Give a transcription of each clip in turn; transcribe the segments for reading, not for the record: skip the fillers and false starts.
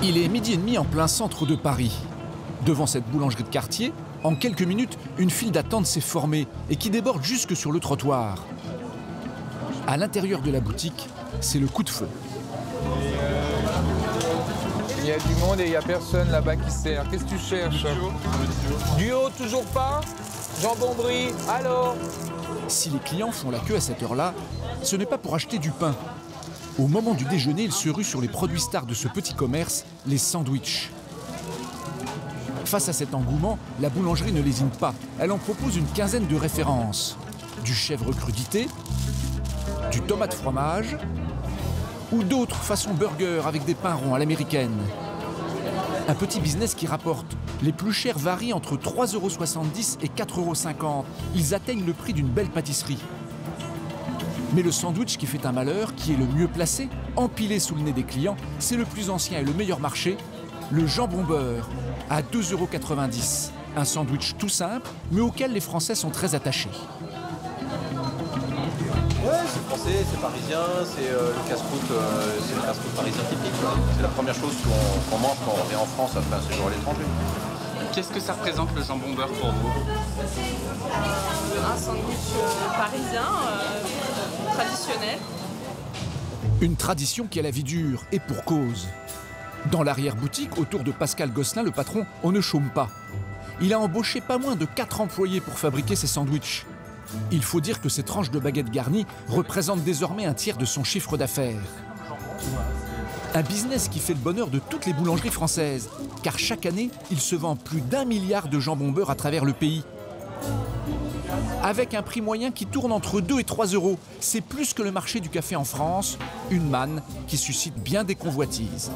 Il est 12h30 en plein centre de Paris. Devant cette boulangerie de quartier, en quelques minutes, une file d'attente s'est formée et qui déborde jusque sur le trottoir. À l'intérieur de la boutique, c'est le coup de feu. Il y a du monde et il n'y a personne là-bas qui sert. Qu'est-ce que tu cherches? Duo, toujours pas? Jambon brie, alors? Si les clients font la queue à cette heure-là, ce n'est pas pour acheter du pain. Au moment du déjeuner, ils se ruent sur les produits stars de ce petit commerce, les sandwichs. Face à cet engouement, la boulangerie ne lésine pas. Elle en propose une quinzaine de références. Du chèvre crudité, du tomate fromage ou d'autres façon burger avec des pains ronds à l'américaine. Un petit business qui rapporte. Les plus chers varient entre 3,70 € et 4,50 €. Ils atteignent le prix d'une belle pâtisserie. Mais le sandwich qui fait un malheur, qui est le mieux placé, empilé sous le nez des clients, c'est le plus ancien et le meilleur marché, le jambon beurre, à 2,90 €. Un sandwich tout simple, mais auquel les Français sont très attachés. Ouais, c'est français, c'est parisien, c'est le casse-croûte parisien typique. C'est la première chose qu'on mange quand on revient en France après un séjour à l'étranger. Qu'est-ce que ça représente le jambon beurre pour vous? Un sandwich parisien, traditionnel. Une tradition qui a la vie dure, et pour cause. Dans l'arrière-boutique, autour de Pascal Gosselin, le patron, on ne chôme pas. Il a embauché pas moins de 4 employés pour fabriquer ses sandwichs. Il faut dire que ces tranches de baguettes garnies représentent désormais un tiers de son chiffre d'affaires. Un business qui fait le bonheur de toutes les boulangeries françaises, car chaque année, il se vend plus d'1 milliard de jambon beurre à travers le pays. Avec un prix moyen qui tourne entre 2 et 3 €. C'est plus que le marché du café en France, une manne qui suscite bien des convoitises.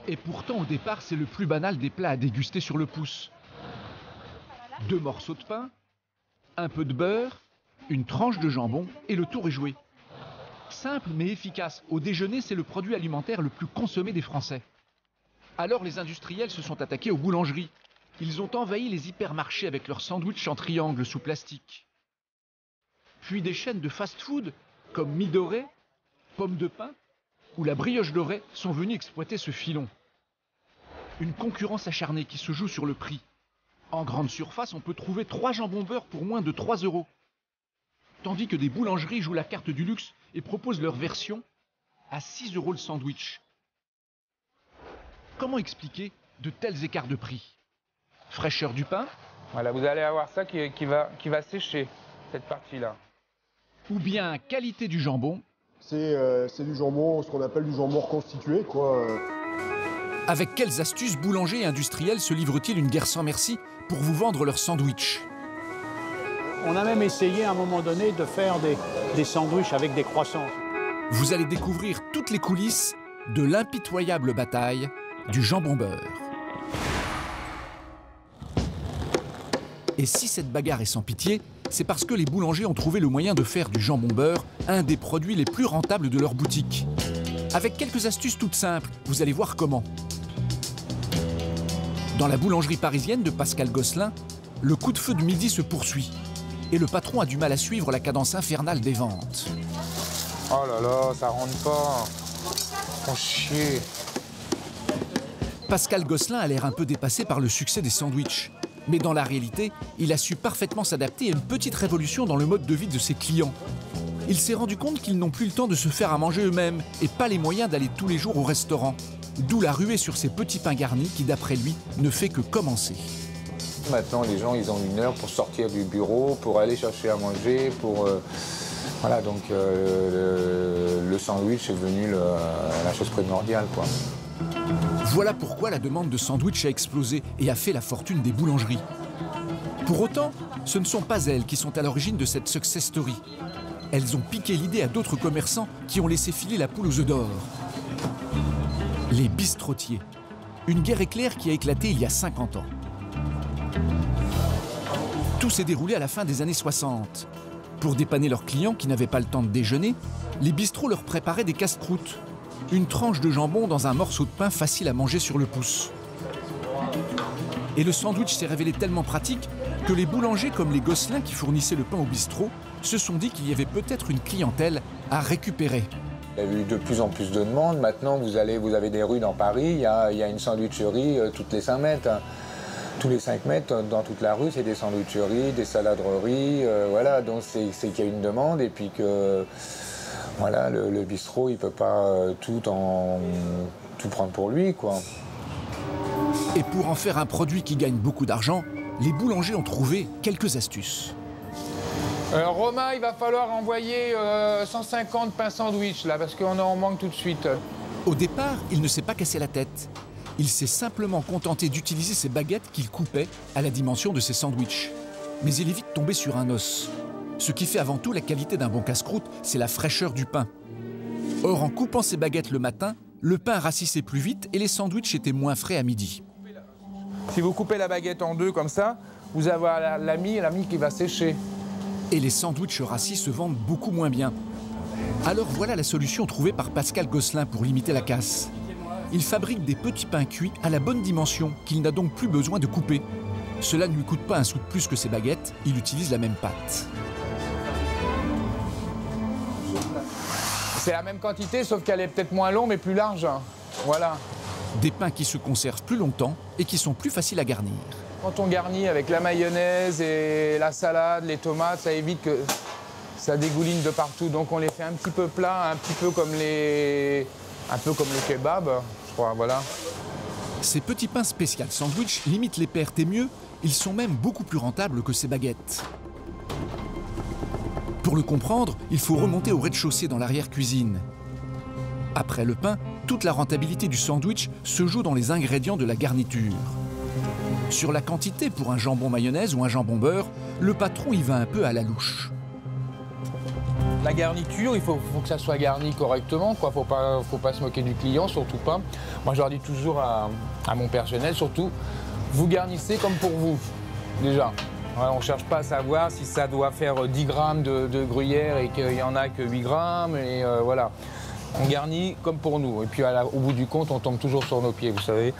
Et pourtant, au départ, c'est le plus banal des plats à déguster sur le pouce. 2 morceaux de pain, un peu de beurre, une tranche de jambon et le tour est joué. Simple mais efficace. Au déjeuner, c'est le produit alimentaire le plus consommé des Français. Alors les industriels se sont attaqués aux boulangeries. Ils ont envahi les hypermarchés avec leurs sandwichs en triangle sous plastique. Puis des chaînes de fast-food comme Mie Dorée, Pommes de Pain ou la Brioche Dorée sont venues exploiter ce filon. Une concurrence acharnée qui se joue sur le prix. En grande surface, on peut trouver 3 jambons beurre pour moins de 3 €. Tandis que des boulangeries jouent la carte du luxe et proposent leur version à 6 € le sandwich. Comment expliquer de tels écarts de prix? Fraîcheur du pain? Voilà, vous allez avoir ça qui va sécher, cette partie-là. Ou bien qualité du jambon? C'est du jambon, ce qu'on appelle du jambon reconstitué, quoi. Avec quelles astuces boulangers et industriels se livrent-ils une guerre sans merci pour vous vendre leurs sandwichs? On a même essayé à un moment donné de faire des sandwichs avec des croissants. Vous allez découvrir toutes les coulisses de l'impitoyable bataille du jambon beurre. Et si cette bagarre est sans pitié, c'est parce que les boulangers ont trouvé le moyen de faire du jambon beurre un des produits les plus rentables de leur boutique. Avec quelques astuces toutes simples, vous allez voir comment. Dans la boulangerie parisienne de Pascal Gosselin, le coup de feu de midi se poursuit. Et le patron a du mal à suivre la cadence infernale des ventes. Oh là là, ça rentre pas. Oh chier. Pascal Gosselin a l'air un peu dépassé par le succès des sandwichs. Mais dans la réalité, il a su parfaitement s'adapter à une petite révolution dans le mode de vie de ses clients. Il s'est rendu compte qu'ils n'ont plus le temps de se faire à manger eux-mêmes et pas les moyens d'aller tous les jours au restaurant. D'où la ruée sur ces petits pains garnis qui, d'après lui, ne fait que commencer. Maintenant, les gens, ils ont 1 heure pour sortir du bureau, pour aller chercher à manger, pour... Voilà, donc le sandwich est devenu la chose primordiale, quoi. Voilà pourquoi la demande de sandwich a explosé et a fait la fortune des boulangeries. Pour autant, ce ne sont pas elles qui sont à l'origine de cette success story. Elles ont piqué l'idée à d'autres commerçants qui ont laissé filer la poule aux œufs d'or. Les bistrotiers. Une guerre éclair qui a éclaté il y a 50 ans. Tout s'est déroulé à la fin des années 60. Pour dépanner leurs clients qui n'avaient pas le temps de déjeuner, les bistrots leur préparaient des casse-croûtes. Une tranche de jambon dans un morceau de pain facile à manger sur le pouce. Et le sandwich s'est révélé tellement pratique que les boulangers comme les Gosselin qui fournissaient le pain au bistrot se sont dit qu'il y avait peut-être une clientèle à récupérer. Il y a eu de plus en plus de demandes. Maintenant, vous avez des rues dans Paris, il y a une sandwicherie toutes les 5 mètres. Tous les 5 mètres, dans toute la rue, c'est des sandwicheries, des saladreries. Voilà, donc c'est qu'il y a une demande et puis que voilà, le bistrot, il ne peut pas tout prendre pour lui, quoi. Et pour en faire un produit qui gagne beaucoup d'argent, les boulangers ont trouvé quelques astuces. Romain, il va falloir envoyer 150 pains sandwich, là, parce qu'on en manque tout de suite. Au départ, il ne s'est pas cassé la tête. Il s'est simplement contenté d'utiliser ses baguettes qu'il coupait à la dimension de ses sandwichs. Mais il est vite tombé sur un os. Ce qui fait avant tout la qualité d'un bon casse-croûte, c'est la fraîcheur du pain. Or, en coupant ses baguettes le matin, le pain rassissait plus vite et les sandwichs étaient moins frais à midi. Si vous coupez la baguette en deux comme ça, vous avez la mie qui va sécher. Et les sandwichs rassis se vendent beaucoup moins bien. Alors voilà la solution trouvée par Pascal Gosselin pour limiter la casse. Il fabrique des petits pains cuits à la bonne dimension qu'il n'a donc plus besoin de couper. Cela ne lui coûte pas un sou de plus que ses baguettes, il utilise la même pâte. C'est la même quantité, sauf qu'elle est peut-être moins longue mais plus large. Voilà. Des pains qui se conservent plus longtemps et qui sont plus faciles à garnir. Quand on garnit avec la mayonnaise et la salade, les tomates, ça évite que ça dégouline de partout. Donc on les fait un petit peu plats, un peu comme les kebabs, je crois, voilà. Ces petits pains spécial sandwich limitent les pertes et mieux, ils sont même beaucoup plus rentables que ces baguettes. Pour le comprendre, il faut remonter au rez-de-chaussée dans l'arrière-cuisine. Après le pain, toute la rentabilité du sandwich se joue dans les ingrédients de la garniture. Sur la quantité pour un jambon mayonnaise ou un jambon beurre, le patron y va un peu à la louche. La garniture, il faut que ça soit garni correctement, quoi. Faut pas se moquer du client, surtout pas. Moi, je leur dis toujours à mon personnel, surtout, vous garnissez comme pour vous, déjà. Ouais, on ne cherche pas à savoir si ça doit faire 10 grammes de gruyère et qu'il n'y en a que 8 grammes, et voilà. On garnit comme pour nous. Et puis, au bout du compte, on tombe toujours sur nos pieds, vous savez.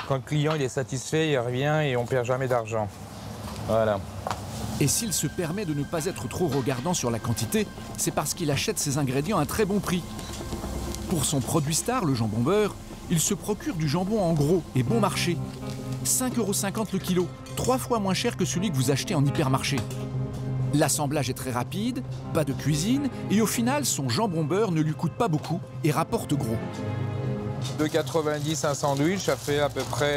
Quand le client il est satisfait, il revient et on ne perd jamais d'argent. Voilà. Et s'il se permet de ne pas être trop regardant sur la quantité, c'est parce qu'il achète ses ingrédients à un très bon prix. Pour son produit star, le jambon beurre, il se procure du jambon en gros et bon marché. 5,50 € le kilo, 3 fois moins cher que celui que vous achetez en hypermarché. L'assemblage est très rapide, pas de cuisine, et au final, son jambon beurre ne lui coûte pas beaucoup et rapporte gros. 2,90 € un sandwich, ça fait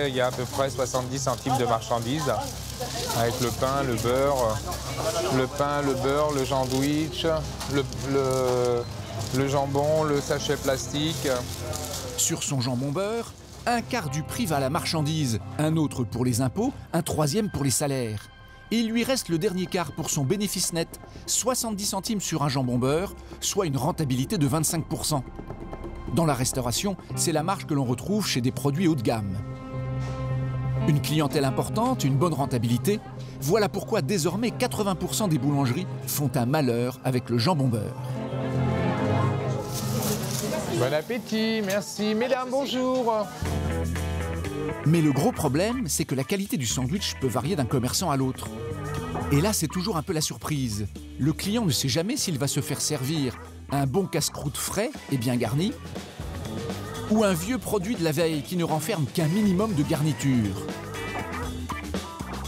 il y a à peu près 70 centimes de marchandises. Avec le pain, le beurre, le sandwich, le jambon, le sachet plastique. Sur son jambon beurre, un quart du prix va à la marchandise, un autre pour les impôts, un troisième pour les salaires. Et il lui reste le dernier quart pour son bénéfice net, 70 centimes sur un jambon beurre, soit une rentabilité de 25%. Dans la restauration, c'est la marge que l'on retrouve chez des produits haut de gamme. Une clientèle importante, une bonne rentabilité, voilà pourquoi désormais 80% des boulangeries font un malheur avec le jambon beurre. Bon appétit, merci. Mesdames, bonjour. Mais le gros problème, c'est que la qualité du sandwich peut varier d'un commerçant à l'autre. Et là, c'est toujours un peu la surprise. Le client ne sait jamais s'il va se faire servir un bon casse-croûte frais et bien garni, ou un vieux produit de la veille qui ne renferme qu'un minimum de garniture.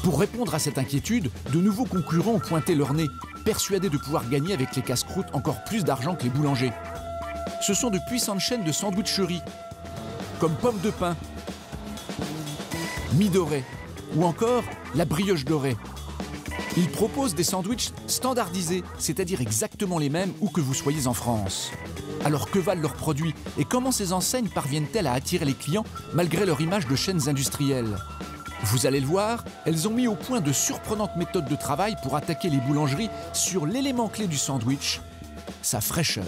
Pour répondre à cette inquiétude, de nouveaux concurrents ont pointé leur nez, persuadés de pouvoir gagner avec les casse-croûtes encore plus d'argent que les boulangers. Ce sont de puissantes chaînes de sandwicheries, comme Pomme de Pain, Mie Dorée, ou encore la Brioche Dorée. Ils proposent des sandwichs standardisés, c'est-à-dire exactement les mêmes où que vous soyez en France. Alors que valent leurs produits et comment ces enseignes parviennent-elles à attirer les clients malgré leur image de chaînes industrielles? Vous allez le voir, elles ont mis au point de surprenantes méthodes de travail pour attaquer les boulangeries sur l'élément clé du sandwich, sa fraîcheur.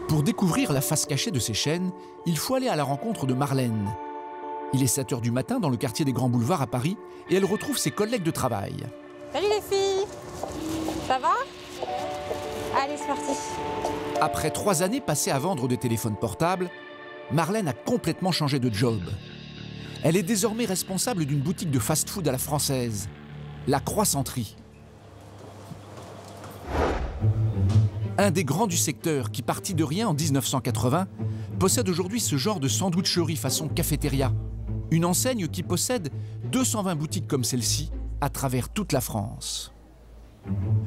Pour découvrir la face cachée de ces chaînes, il faut aller à la rencontre de Marlène. Il est 7 h du matin dans le quartier des Grands Boulevards à Paris et elle retrouve ses collègues de travail. Salut les filles, ça va? Allez, c'est parti. Après 3 années passées à vendre des téléphones portables, Marlène a complètement changé de job. Elle est désormais responsable d'une boutique de fast-food à la française, la Croissanterie. Un des grands du secteur qui, partit de rien en 1980, possède aujourd'hui ce genre de sandwicherie façon cafétéria. Une enseigne qui possède 220 boutiques comme celle-ci à travers toute la France.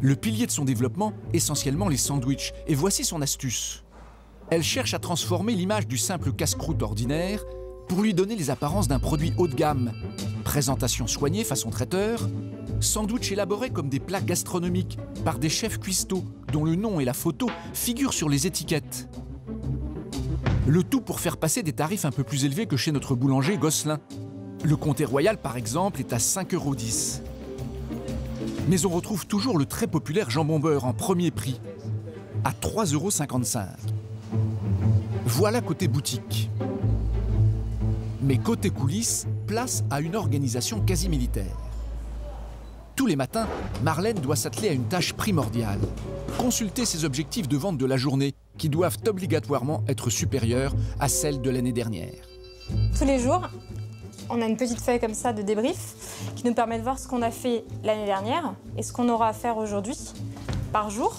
Le pilier de son développement, essentiellement les sandwichs. Et voici son astuce. Elle cherche à transformer l'image du simple casse-croûte ordinaire pour lui donner les apparences d'un produit haut de gamme. Présentation soignée façon traiteur, sandwich élaborés comme des plats gastronomiques par des chefs cuistots dont le nom et la photo figurent sur les étiquettes. Le tout pour faire passer des tarifs un peu plus élevés que chez notre boulanger Gosselin. Le Comté Royal, par exemple, est à 5,10 €. Mais on retrouve toujours le très populaire jambon beurre en premier prix, à 3,55 €. Voilà côté boutique. Mais côté coulisses, place à une organisation quasi militaire. Tous les matins, Marlène doit s'atteler à une tâche primordiale. Consulter ses objectifs de vente de la journée, qui doivent obligatoirement être supérieurs à celles de l'année dernière. Tous les jours, on a une petite feuille comme ça de débrief qui nous permet de voir ce qu'on a fait l'année dernière et ce qu'on aura à faire aujourd'hui, par jour.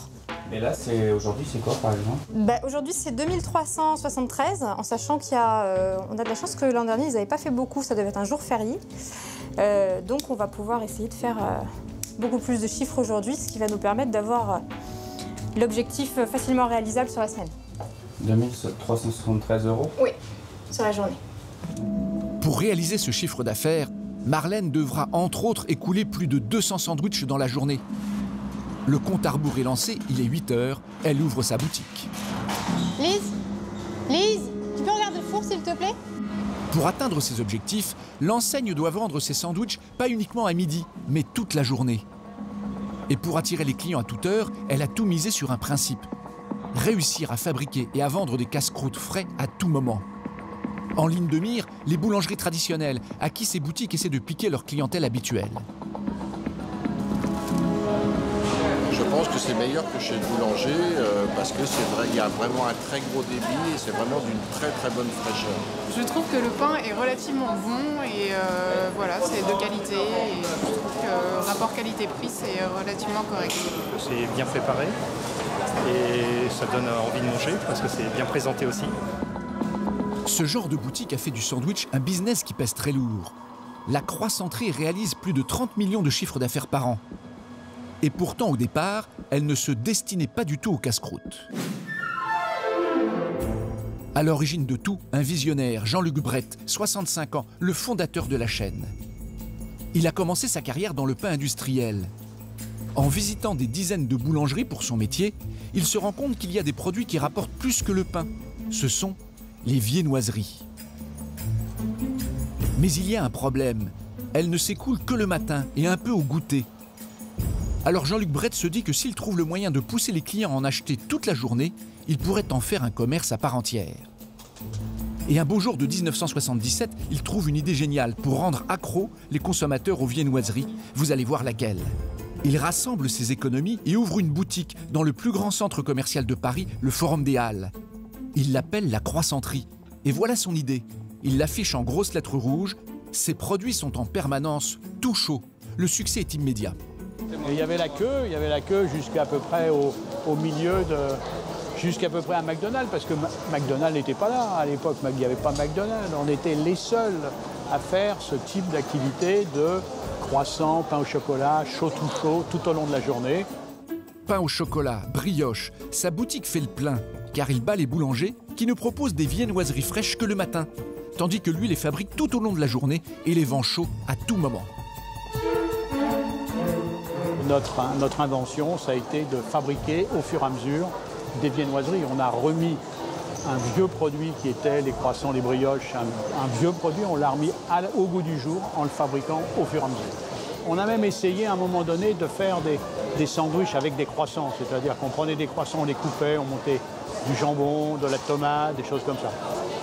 Et là, aujourd'hui, c'est quoi par exemple? Aujourd'hui, c'est 2373, en sachant qu'il y a, on a de la chance que l'an dernier, ils n'avaient pas fait beaucoup, ça devait être un jour férié. Donc, on va pouvoir essayer de faire beaucoup plus de chiffres aujourd'hui, ce qui va nous permettre d'avoir l'objectif facilement réalisable sur la semaine. 2373 €? Oui, sur la journée. Pour réaliser ce chiffre d'affaires, Marlène devra entre autres écouler plus de 200 sandwichs dans la journée. Le compte à rebours est lancé, il est 8 h, elle ouvre sa boutique. Lise, tu peux regarder le four s'il te plaît? Pour atteindre ses objectifs, l'enseigne doit vendre ses sandwichs pas uniquement à midi, mais toute la journée. Et pour attirer les clients à toute heure, elle a tout misé sur un principe. Réussir à fabriquer et à vendre des casse-croûtes frais à tout moment. En ligne de mire, les boulangeries traditionnelles, à qui ces boutiques essaient de piquer leur clientèle habituelle. Je pense que c'est meilleur que chez le boulanger parce que c'est vrai, il y a vraiment un très gros débit et c'est vraiment d'une très très bonne fraîcheur. Je trouve que le pain est relativement bon et voilà, c'est de qualité. Et je trouve que le rapport qualité-prix, c'est relativement correct. C'est bien préparé et ça donne envie de manger parce que c'est bien présenté aussi. Ce genre de boutique a fait du sandwich un business qui pèse très lourd. La Croissanterie réalise plus de 30 millions de chiffres d'affaires par an. Et pourtant, au départ, elle ne se destinait pas du tout aux casse-croûtes. À l'origine de tout, un visionnaire, Jean-Luc Brett, 65 ans, le fondateur de la chaîne. Il a commencé sa carrière dans le pain industriel. En visitant des dizaines de boulangeries pour son métier, il se rend compte qu'il y a des produits qui rapportent plus que le pain. Ce sont les viennoiseries. Mais il y a un problème. Elles ne s'écoulent que le matin et un peu au goûter. Alors Jean-Luc Brett se dit que s'il trouve le moyen de pousser les clients à en acheter toute la journée, il pourrait en faire un commerce à part entière. Et un beau jour de 1977, il trouve une idée géniale pour rendre accros les consommateurs aux viennoiseries. Vous allez voir laquelle. Il rassemble ses économies et ouvre une boutique dans le plus grand centre commercial de Paris, le Forum des Halles. Il l'appelle la Croissanterie. Et voilà son idée. Il l'affiche en grosses lettres rouges. Ses produits sont en permanence tout chauds. Le succès est immédiat. Et il y avait la queue jusqu'à peu près au milieu de... jusqu'à peu près à McDonald's, parce que McDonald's n'était pas là à l'époque, il n'y avait pas McDonald's. On était les seuls à faire ce type d'activité de croissant, pain au chocolat, chaud tout au long de la journée. Pain au chocolat, brioche, sa boutique fait le plein, car il bat les boulangers qui ne proposent des viennoiseries fraîches que le matin, tandis que lui les fabrique tout au long de la journée et les vend chauds à tout moment. Notre invention, ça a été de fabriquer au fur et à mesure des viennoiseries. On a remis un vieux produit qui était les croissants, les brioches, un vieux produit, on l'a remis au goût du jour en le fabriquant au fur et à mesure. On a même essayé à un moment donné de faire des sandwichs avec des croissants, c'est-à-dire qu'on prenait des croissants, on les coupait, on montait du jambon, de la tomate, des choses comme ça.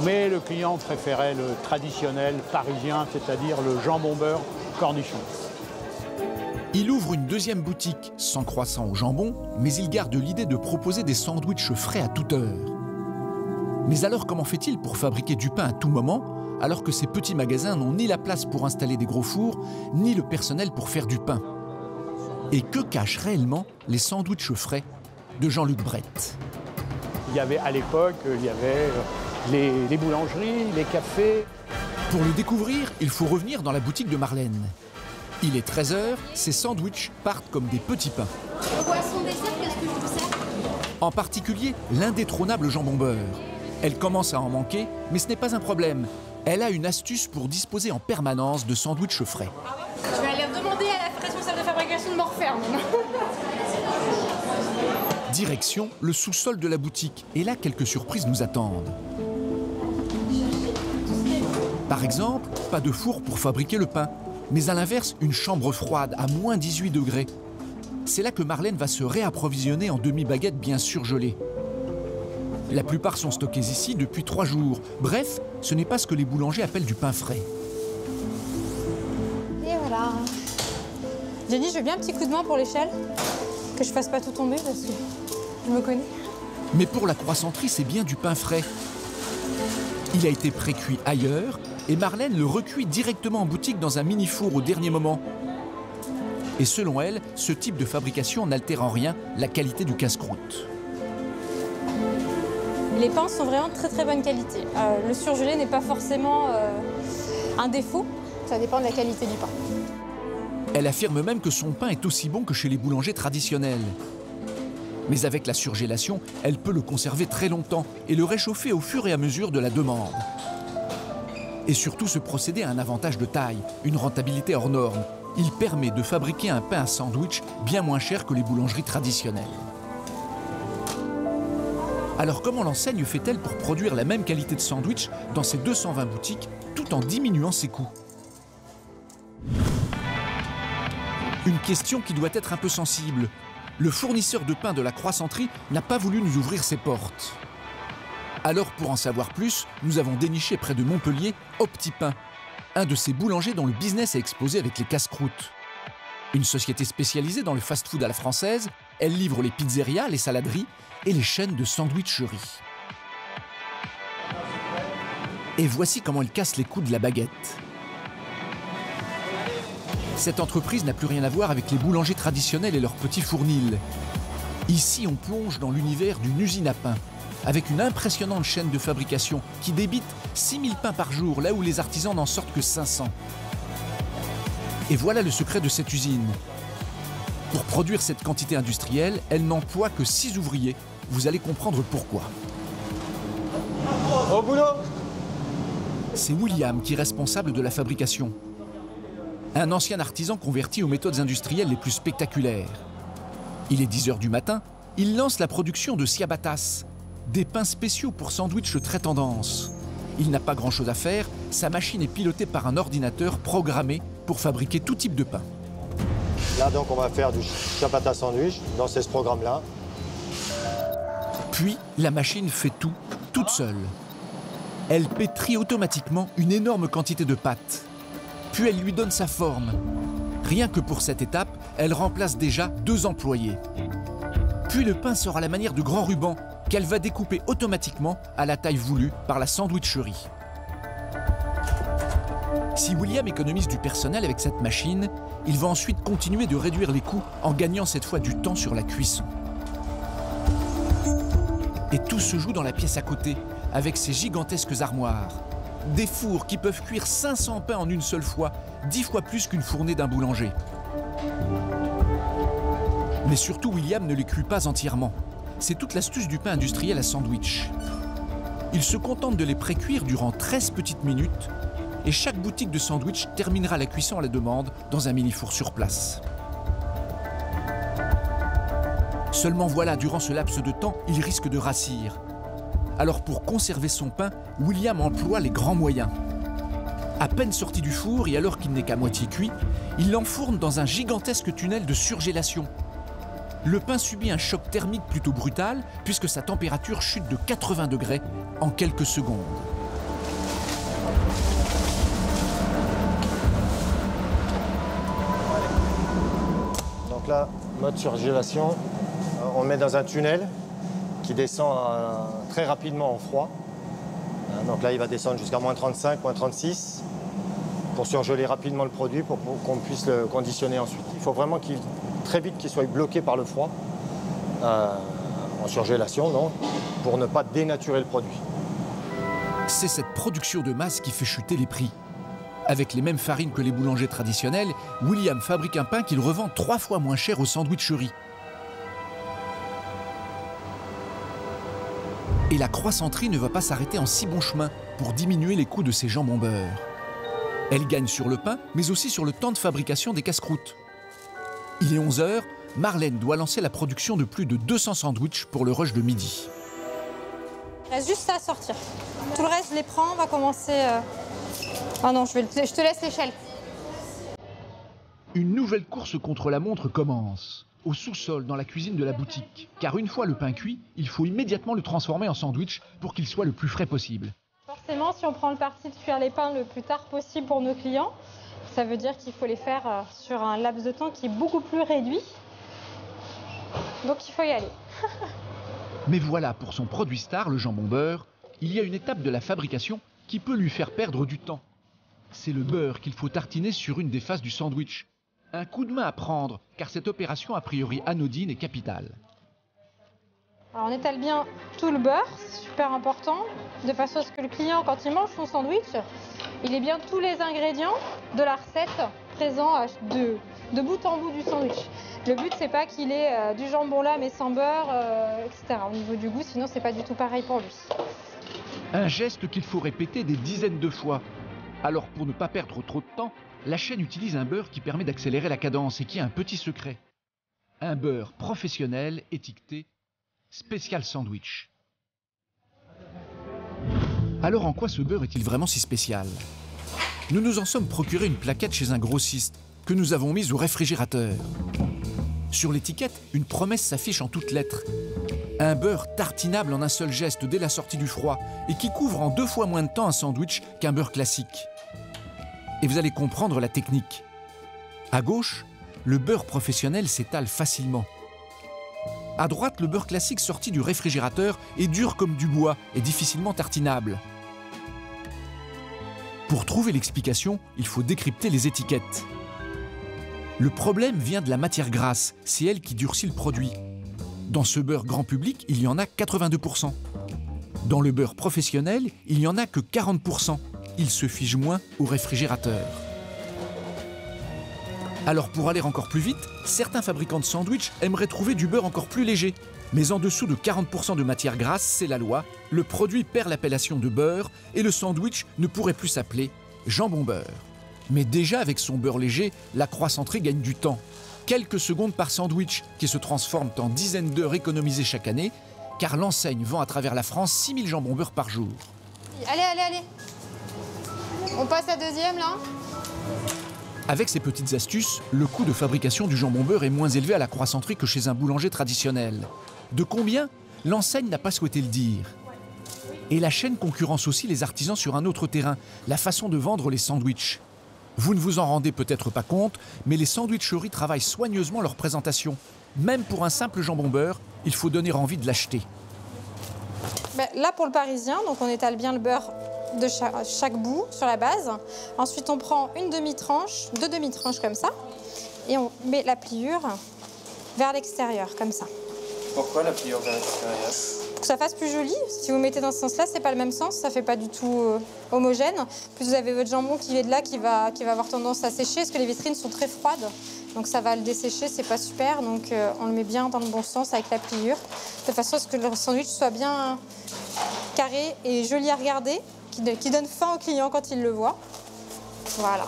Mais le client préférait le traditionnel parisien, c'est-à-dire le jambon beurre cornichon. Il ouvre une deuxième boutique, sans croissant au jambon, mais il garde l'idée de proposer des sandwichs frais à toute heure. Mais alors comment fait-il pour fabriquer du pain à tout moment, alors que ces petits magasins n'ont ni la place pour installer des gros fours, ni le personnel pour faire du pain? Et que cachent réellement les sandwichs frais? de Jean-Luc Brett. Il y avait à l'époque, il y avait les boulangeries, les cafés. Pour le découvrir, il faut revenir dans la boutique de Marlène. Il est 13 h, ces sandwichs partent comme des petits pains. Boisson dessert, qu'est-ce que je vous sers? En particulier, l'indétrônable jambon beurre. Elle commence à en manquer, mais ce n'est pas un problème. Elle a une astuce pour disposer en permanence de sandwichs frais. Je vais aller demander à la responsable de fabrication de m'en refaire. Direction le sous-sol de la boutique. Et là, quelques surprises nous attendent. Par exemple, pas de four pour fabriquer le pain, mais à l'inverse, une chambre froide à moins 18 degrés. C'est là que Marlène va se réapprovisionner en demi-baguettes bien surgelées. La plupart sont stockés ici depuis 3 jours. Bref, ce n'est pas ce que les boulangers appellent du pain frais. Et voilà. Jenny, je veux bien un petit coup de main pour l'échelle, que je fasse pas tout tomber parce que je me connais. Mais pour la croissanterie, c'est bien du pain frais. Il a été pré-cuit ailleurs et Marlène le recuit directement en boutique dans un mini-four au dernier moment. Et selon elle, ce type de fabrication n'altère en rien la qualité du casse-croûte. Les pains sont vraiment de très très bonne qualité. Le surgelé n'est pas forcément un défaut, ça dépend de la qualité du pain. Elle affirme même que son pain est aussi bon que chez les boulangers traditionnels. Mais avec la surgélation, elle peut le conserver très longtemps et le réchauffer au fur et à mesure de la demande. Et surtout, ce procédé a un avantage de taille, une rentabilité hors norme. Il permet de fabriquer un pain à sandwich bien moins cher que les boulangeries traditionnelles. Alors comment l'enseigne fait-elle pour produire la même qualité de sandwich dans ses 220 boutiques tout en diminuant ses coûts? Une question qui doit être un peu sensible. Le fournisseur de pain de la croissanterie n'a pas voulu nous ouvrir ses portes. Alors pour en savoir plus, nous avons déniché près de Montpellier Optipain, un de ces boulangers dont le business a explosé avec les casse-croûtes. Une société spécialisée dans le fast-food à la française, elle livre les pizzerias, les saladeries et les chaînes de sandwicheries. Et voici comment il casse les coups de la baguette. Cette entreprise n'a plus rien à voir avec les boulangers traditionnels et leurs petits fournils. Ici, on plonge dans l'univers d'une usine à pain, avec une impressionnante chaîne de fabrication qui débite 6000 pains par jour, là où les artisans n'en sortent que 500. Et voilà le secret de cette usine. Pour produire cette quantité industrielle, elle n'emploie que 6 ouvriers. Vous allez comprendre pourquoi. Au boulot! C'est William qui est responsable de la fabrication. Un ancien artisan converti aux méthodes industrielles les plus spectaculaires. Il est 10 h du matin, il lance la production de ciabattas, des pains spéciaux pour sandwich très tendance. Il n'a pas grand-chose à faire, sa machine est pilotée par un ordinateur programmé pour fabriquer tout type de pain. Là donc on va faire du ciabatta sandwich dans ce programme-là. Puis la machine fait tout, toute seule. Elle pétrit automatiquement une énorme quantité de pâte. Puis elle lui donne sa forme. Rien que pour cette étape, elle remplace déjà 2 employés. Puis le pain sort à la manière de grands rubans qu'elle va découper automatiquement à la taille voulue par la sandwicherie. Si William économise du personnel avec cette machine, il va ensuite continuer de réduire les coûts en gagnant cette fois du temps sur la cuisson. Et tout se joue dans la pièce à côté, avec ces gigantesques armoires. Des fours qui peuvent cuire 500 pains en une seule fois, 10 fois plus qu'une fournée d'un boulanger. Mais surtout, William ne les cuit pas entièrement. C'est toute l'astuce du pain industriel à sandwich. Il se contente de les pré-cuire durant 13 petites minutes et chaque boutique de sandwich terminera la cuisson à la demande dans un mini-four sur place. Seulement voilà, durant ce laps de temps, il risque de rassir. Alors pour conserver son pain, William emploie les grands moyens. À peine sorti du four et alors qu'il n'est qu'à moitié cuit, il l'enfourne dans un gigantesque tunnel de surgélation. Le pain subit un choc thermique plutôt brutal puisque sa température chute de 80 degrés en quelques secondes. Donc là, mode surgélation, on le met dans un tunnel qui descend très rapidement en froid. Donc là, il va descendre jusqu'à moins 35, moins 36 pour surgeler rapidement le produit pour qu'on puisse le conditionner ensuite. Il faut vraiment très vite qu'il soit bloqué par le froid en surgélation, donc, pour ne pas dénaturer le produit. C'est cette production de masse qui fait chuter les prix. Avec les mêmes farines que les boulangers traditionnels, William fabrique un pain qu'il revend 3 fois moins cher aux sandwicheries. Et la croissanterie ne va pas s'arrêter en si bon chemin pour diminuer les coûts de ses jambons beurre. Elle gagne sur le pain, mais aussi sur le temps de fabrication des casse-croûtes. Il est 11 h, Marlène doit lancer la production de plus de 200 sandwichs pour le rush de midi. Il reste juste ça à sortir. Tout le reste, je les prends, on va commencer... Ah non, je te laisse l'échelle. Une nouvelle course contre la montre commence. Au sous-sol, dans la cuisine de la boutique. Car une fois le pain cuit, il faut immédiatement le transformer en sandwich pour qu'il soit le plus frais possible. Forcément, si on prend le parti de cuire les pains le plus tard possible pour nos clients, ça veut dire qu'il faut les faire sur un laps de temps qui est beaucoup plus réduit. Donc il faut y aller. Mais voilà, pour son produit star, le jambon beurre, il y a une étape de la fabrication qui peut lui faire perdre du temps. C'est le beurre qu'il faut tartiner sur une des faces du sandwich. Un coup de main à prendre, car cette opération a priori anodine est capitale. Alors on étale bien tout le beurre, c'est super important, de façon à ce que le client, quand il mange son sandwich, il ait bien tous les ingrédients de la recette présents de bout en bout du sandwich. Le but, c'est pas qu'il ait du jambon là, mais sans beurre, etc. Au niveau du goût, sinon c'est pas du tout pareil pour lui. Un geste qu'il faut répéter des dizaines de fois. Alors pour ne pas perdre trop de temps, la chaîne utilise un beurre qui permet d'accélérer la cadence et qui a un petit secret. Un beurre professionnel étiqueté spécial sandwich. Alors en quoi ce beurre est-il vraiment si spécial? Nous nous en sommes procuré une plaquette chez un grossiste que nous avons mise au réfrigérateur. Sur l'étiquette, une promesse s'affiche en toutes lettres. Un beurre tartinable en un seul geste dès la sortie du froid et qui couvre en 2 fois moins de temps un sandwich qu'un beurre classique. Et vous allez comprendre la technique. À gauche, le beurre professionnel s'étale facilement. À droite, le beurre classique sorti du réfrigérateur est dur comme du bois et difficilement tartinable. Pour trouver l'explication, il faut décrypter les étiquettes. Le problème vient de la matière grasse, c'est elle qui durcit le produit. Dans ce beurre grand public, il y en a 82%. Dans le beurre professionnel, il n'y en a que 40%. Il se fige moins au réfrigérateur. Alors pour aller encore plus vite, certains fabricants de sandwich aimeraient trouver du beurre encore plus léger. Mais en dessous de 40% de matière grasse, c'est la loi, le produit perd l'appellation de beurre et le sandwich ne pourrait plus s'appeler jambon beurre. Mais déjà avec son beurre léger, la croissanterie gagne du temps. Quelques secondes par sandwich qui se transforment en dizaines d'heures économisées chaque année, car l'enseigne vend à travers la France 6000 jambons beurre par jour. Allez. On passe à deuxième là. Avec ces petites astuces, le coût de fabrication du jambon beurre est moins élevé à la croissanterie que chez un boulanger traditionnel. De combien? L'enseigne n'a pas souhaité le dire. Et la chaîne concurrence aussi les artisans sur un autre terrain, la façon de vendre les sandwichs. Vous ne vous en rendez peut-être pas compte, mais les sandwicheries travaillent soigneusement leur présentation. Même pour un simple jambon beurre, il faut donner envie de l'acheter. Là, pour le parisien, donc on étale bien le beurre de chaque bout sur la base. Ensuite, on prend une demi-tranche, 2 demi-tranches comme ça, et on met la pliure vers l'extérieur, comme ça. Pourquoi la pliure vers l'extérieur? Pour que ça fasse plus joli. Si vous mettez dans ce sens-là, c'est pas le même sens, ça fait pas du tout homogène. Plus vous avez votre jambon qui est de là, qui va avoir tendance à sécher, parce que les vitrines sont très froides. Donc ça va le dessécher, c'est pas super. Donc on le met bien dans le bon sens avec la pliure, de façon à ce que le sandwich soit bien carré et joli à regarder, qui donne faim au client quand il le voit. Voilà.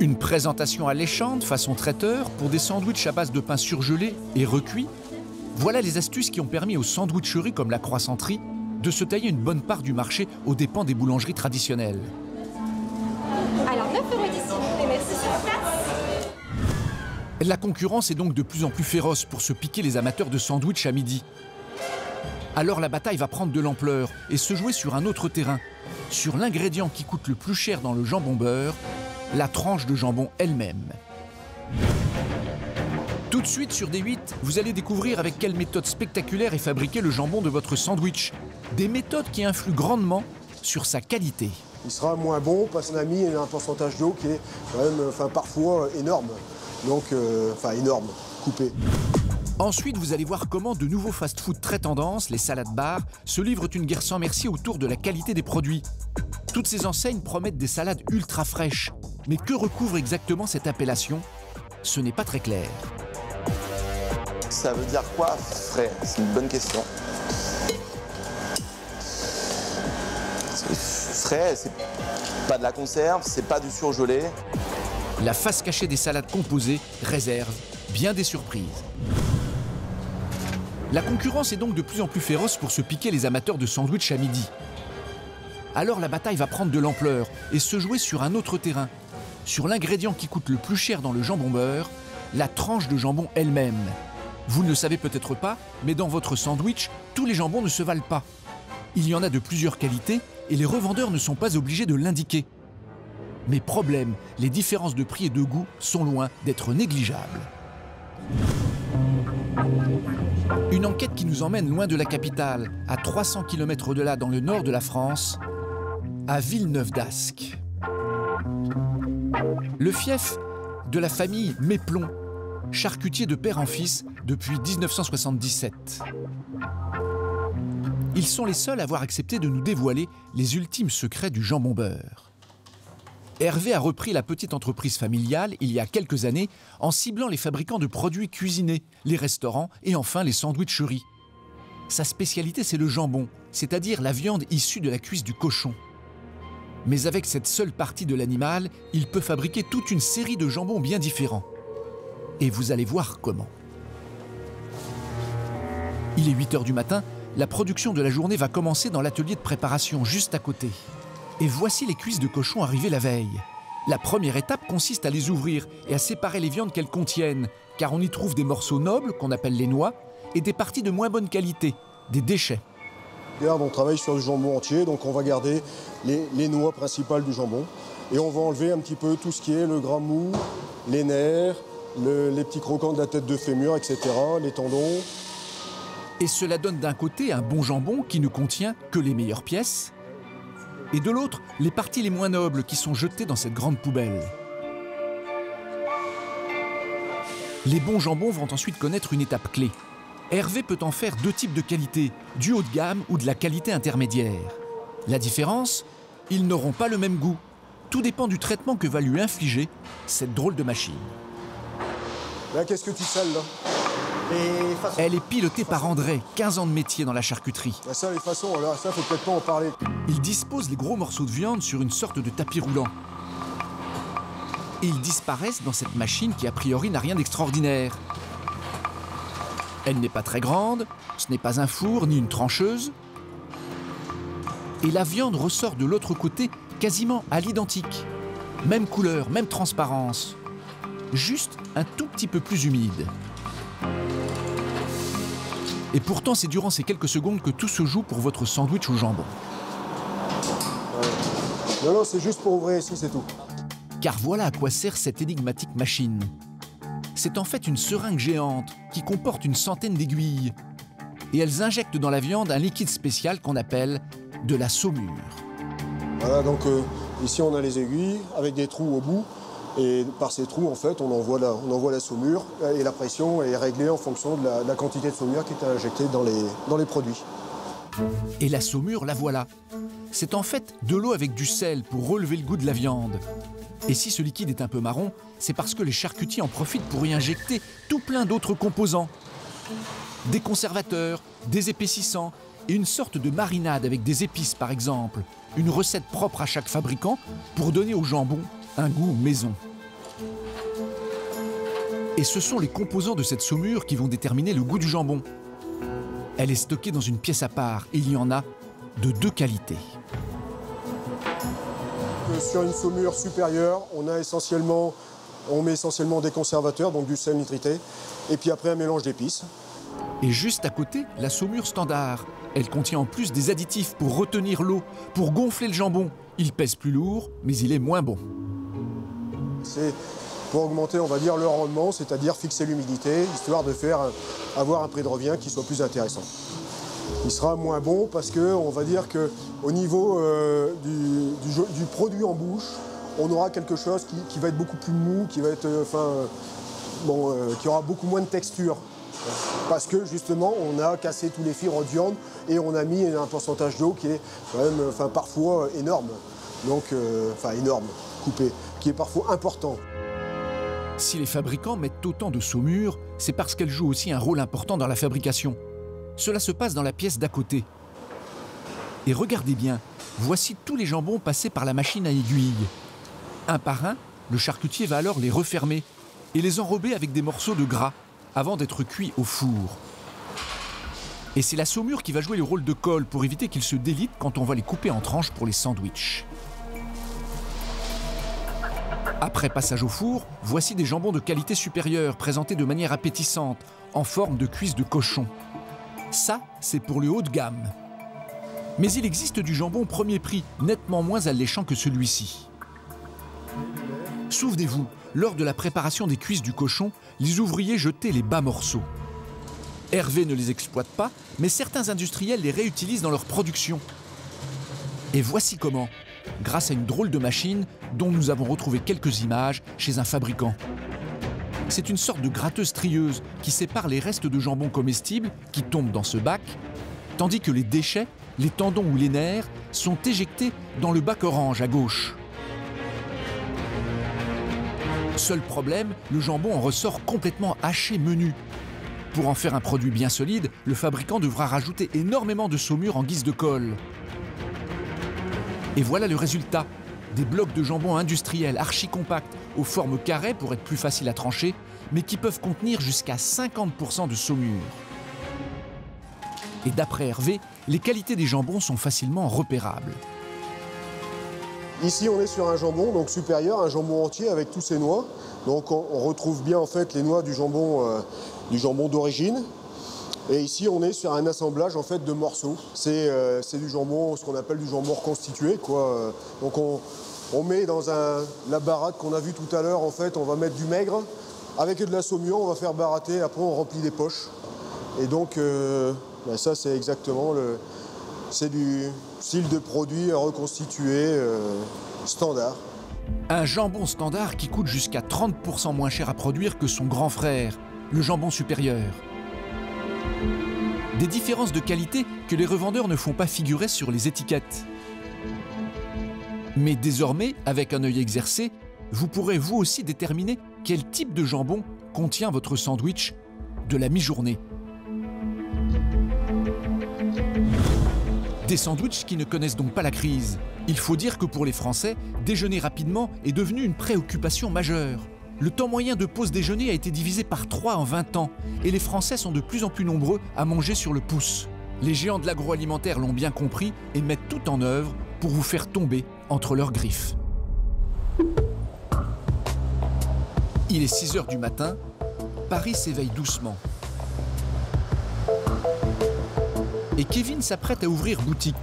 Une présentation alléchante façon traiteur pour des sandwichs à base de pain surgelé et recuit. Voilà les astuces qui ont permis aux sandwicheries comme la croissanterie de se tailler une bonne part du marché aux dépens des boulangeries traditionnelles. Alors 9,10 € et merci sur place. La concurrence est donc de plus en plus féroce pour se piquer les amateurs de sandwich à midi. Alors la bataille va prendre de l'ampleur et se jouer sur un autre terrain, sur l'ingrédient qui coûte le plus cher dans le jambon beurre, la tranche de jambon elle-même. Tout de suite sur D8, vous allez découvrir avec quelle méthode spectaculaire est fabriqué le jambon de votre sandwich. Des méthodes qui influent grandement sur sa qualité. Il sera moins bon parce qu'on a mis un pourcentage d'eau qui est quand même parfois énorme. Donc, énorme, coupé. Ensuite, vous allez voir comment de nouveaux fast-food très tendance, les salades bars, se livrent une guerre sans merci autour de la qualité des produits. Toutes ces enseignes promettent des salades ultra fraîches. Mais que recouvre exactement cette appellation? Ce n'est pas très clair. Ça veut dire quoi, frais? C'est une bonne question. Frais, c'est pas de la conserve, c'est pas du surgelé. La face cachée des salades composées réserve bien des surprises. La concurrence est donc de plus en plus féroce pour se piquer les amateurs de sandwich à midi. Alors la bataille va prendre de l'ampleur et se jouer sur un autre terrain, sur l'ingrédient qui coûte le plus cher dans le jambon beurre, la tranche de jambon elle-même. Vous ne le savez peut-être pas, mais dans votre sandwich, tous les jambons ne se valent pas. Il y en a de plusieurs qualités et les revendeurs ne sont pas obligés de l'indiquer. Mais problème, les différences de prix et de goût sont loin d'être négligeables. Une enquête qui nous emmène loin de la capitale, à 300 km au-delà dans le nord de la France, à Villeneuve-d'Ascq. Le fief de la famille Méplon, charcutier de père en fils depuis 1977. Ils sont les seuls à avoir accepté de nous dévoiler les ultimes secrets du jambon beurre. Hervé a repris la petite entreprise familiale il y a quelques années en ciblant les fabricants de produits cuisinés, les restaurants et enfin les sandwicheries. Sa spécialité, c'est le jambon, c'est-à-dire la viande issue de la cuisse du cochon. Mais avec cette seule partie de l'animal, il peut fabriquer toute une série de jambons bien différents. Et vous allez voir comment. Il est 8 h du matin, la production de la journée va commencer dans l'atelier de préparation juste à côté. Et voici les cuisses de cochon arrivées la veille. La première étape consiste à les ouvrir et à séparer les viandes qu'elles contiennent, car on y trouve des morceaux nobles, qu'on appelle les noix, et des parties de moins bonne qualité, des déchets. Regarde, on travaille sur du jambon entier, donc on va garder les noix principales du jambon. Et on va enlever un petit peu tout ce qui est le gras mou, les nerfs, les petits croquants de la tête de fémur, etc., les tendons. Et cela donne d'un côté un bon jambon qui ne contient que les meilleures pièces, et de l'autre, les parties les moins nobles qui sont jetées dans cette grande poubelle. Les bons jambons vont ensuite connaître une étape clé. Hervé peut en faire deux types de qualité, du haut de gamme ou de la qualité intermédiaire. La différence, ils n'auront pas le même goût. Tout dépend du traitement que va lui infliger cette drôle de machine. Là, qu'est-ce que tu sales, là? Elle est pilotée par André, 15 ans de métier dans la charcuterie. Bah ça, les façons, alors ça, faut peut-être pas en parler. Il dispose les gros morceaux de viande sur une sorte de tapis roulant. Et ils disparaissent dans cette machine qui, a priori, n'a rien d'extraordinaire. Elle n'est pas très grande, ce n'est pas un four ni une trancheuse. Et la viande ressort de l'autre côté quasiment à l'identique. Même couleur, même transparence. Juste un tout petit peu plus humide. Et pourtant, c'est durant ces quelques secondes que tout se joue pour votre sandwich au jambon. Non, c'est juste pour ouvrir ici, c'est tout. Car voilà à quoi sert cette énigmatique machine. C'est en fait une seringue géante qui comporte une centaine d'aiguilles. Et elles injectent dans la viande un liquide spécial qu'on appelle de la saumure. Voilà, donc ici on a les aiguilles avec des trous au bout. Et par ces trous, en fait, on envoie la saumure et la pression est réglée en fonction de la quantité de saumure qui est injectée dans les produits. Et la saumure, la voilà. C'est en fait de l'eau avec du sel pour relever le goût de la viande. Et si ce liquide est un peu marron, c'est parce que les charcutiers en profitent pour y injecter tout plein d'autres composants. Des conservateurs, des épaississants et une sorte de marinade avec des épices, par exemple. Une recette propre à chaque fabricant pour donner au jambon un goût maison. Et ce sont les composants de cette saumure qui vont déterminer le goût du jambon. Elle est stockée dans une pièce à part et il y en a de deux qualités. Sur une saumure supérieure, on met essentiellement des conservateurs, donc du sel nitrité, et puis après un mélange d'épices. Et juste à côté, la saumure standard. Elle contient en plus des additifs pour retenir l'eau, pour gonfler le jambon. Il pèse plus lourd, mais il est moins bon. C'est pour augmenter, on va dire, le rendement, c'est-à-dire fixer l'humidité, histoire de faire avoir un prix de revient qui soit plus intéressant. Il sera moins bon parce qu'on va dire qu'au niveau du produit en bouche, on aura quelque chose qui va être beaucoup plus mou, qui va être qui aura beaucoup moins de texture. Parce que justement, on a cassé tous les fibres de viande et on a mis un pourcentage d'eau qui est quand même, parfois énorme. Donc, énorme, coupé, qui est parfois important. Si les fabricants mettent autant de saumure, c'est parce qu'elles jouent aussi un rôle important dans la fabrication. Cela se passe dans la pièce d'à côté. Et regardez bien, voici tous les jambons passés par la machine à aiguille. Un par un, le charcutier va alors les refermer et les enrober avec des morceaux de gras avant d'être cuits au four. Et c'est la saumure qui va jouer le rôle de colle pour éviter qu'ils se délitent quand on va les couper en tranches pour les sandwichs. Après passage au four, voici des jambons de qualité supérieure présentés de manière appétissante, en forme de cuisses de cochon. Ça, c'est pour le haut de gamme. Mais il existe du jambon premier prix, nettement moins alléchant que celui-ci. Souvenez-vous, lors de la préparation des cuisses du cochon, les ouvriers jetaient les bas morceaux. Hervé ne les exploite pas, mais certains industriels les réutilisent dans leur production. Et voici comment, grâce à une drôle de machine dont nous avons retrouvé quelques images chez un fabricant. C'est une sorte de gratteuse trieuse qui sépare les restes de jambon comestibles qui tombent dans ce bac, tandis que les déchets, les tendons ou les nerfs sont éjectés dans le bac orange à gauche. Seul problème, le jambon en ressort complètement haché menu. Pour en faire un produit bien solide, le fabricant devra rajouter énormément de saumure en guise de colle. Et voilà le résultat. Des blocs de jambon industriels archi-compacts aux formes carrées pour être plus faciles à trancher, mais qui peuvent contenir jusqu'à 50% de saumure. Et d'après Hervé, les qualités des jambons sont facilement repérables. Ici, on est sur un jambon donc supérieur, un jambon entier avec tous ses noix. Donc on retrouve bien en fait les noix du jambon d'origine. Et ici, on est sur un assemblage en fait de morceaux. C'est du jambon, ce qu'on appelle du jambon reconstitué, quoi. Donc on met dans la baratte qu'on a vue tout à l'heure, en fait, on va mettre du maigre avec de la saumure, on va faire baratter. Après, on remplit des poches. Et donc, ça, c'est exactement c'est du style de produit reconstitué standard. Un jambon standard qui coûte jusqu'à 30% moins cher à produire que son grand frère, le jambon supérieur. Des différences de qualité que les revendeurs ne font pas figurer sur les étiquettes. Mais désormais, avec un œil exercé, vous pourrez vous aussi déterminer quel type de jambon contient votre sandwich de la mi-journée. Des sandwichs qui ne connaissent donc pas la crise. Il faut dire que pour les Français, déjeuner rapidement est devenu une préoccupation majeure. Le temps moyen de pause déjeuner a été divisé par 3 en 20 ans et les Français sont de plus en plus nombreux à manger sur le pouce. Les géants de l'agroalimentaire l'ont bien compris et mettent tout en œuvre pour vous faire tomber entre leurs griffes. Il est 6 h du matin, Paris s'éveille doucement. Et Kevin s'apprête à ouvrir boutique.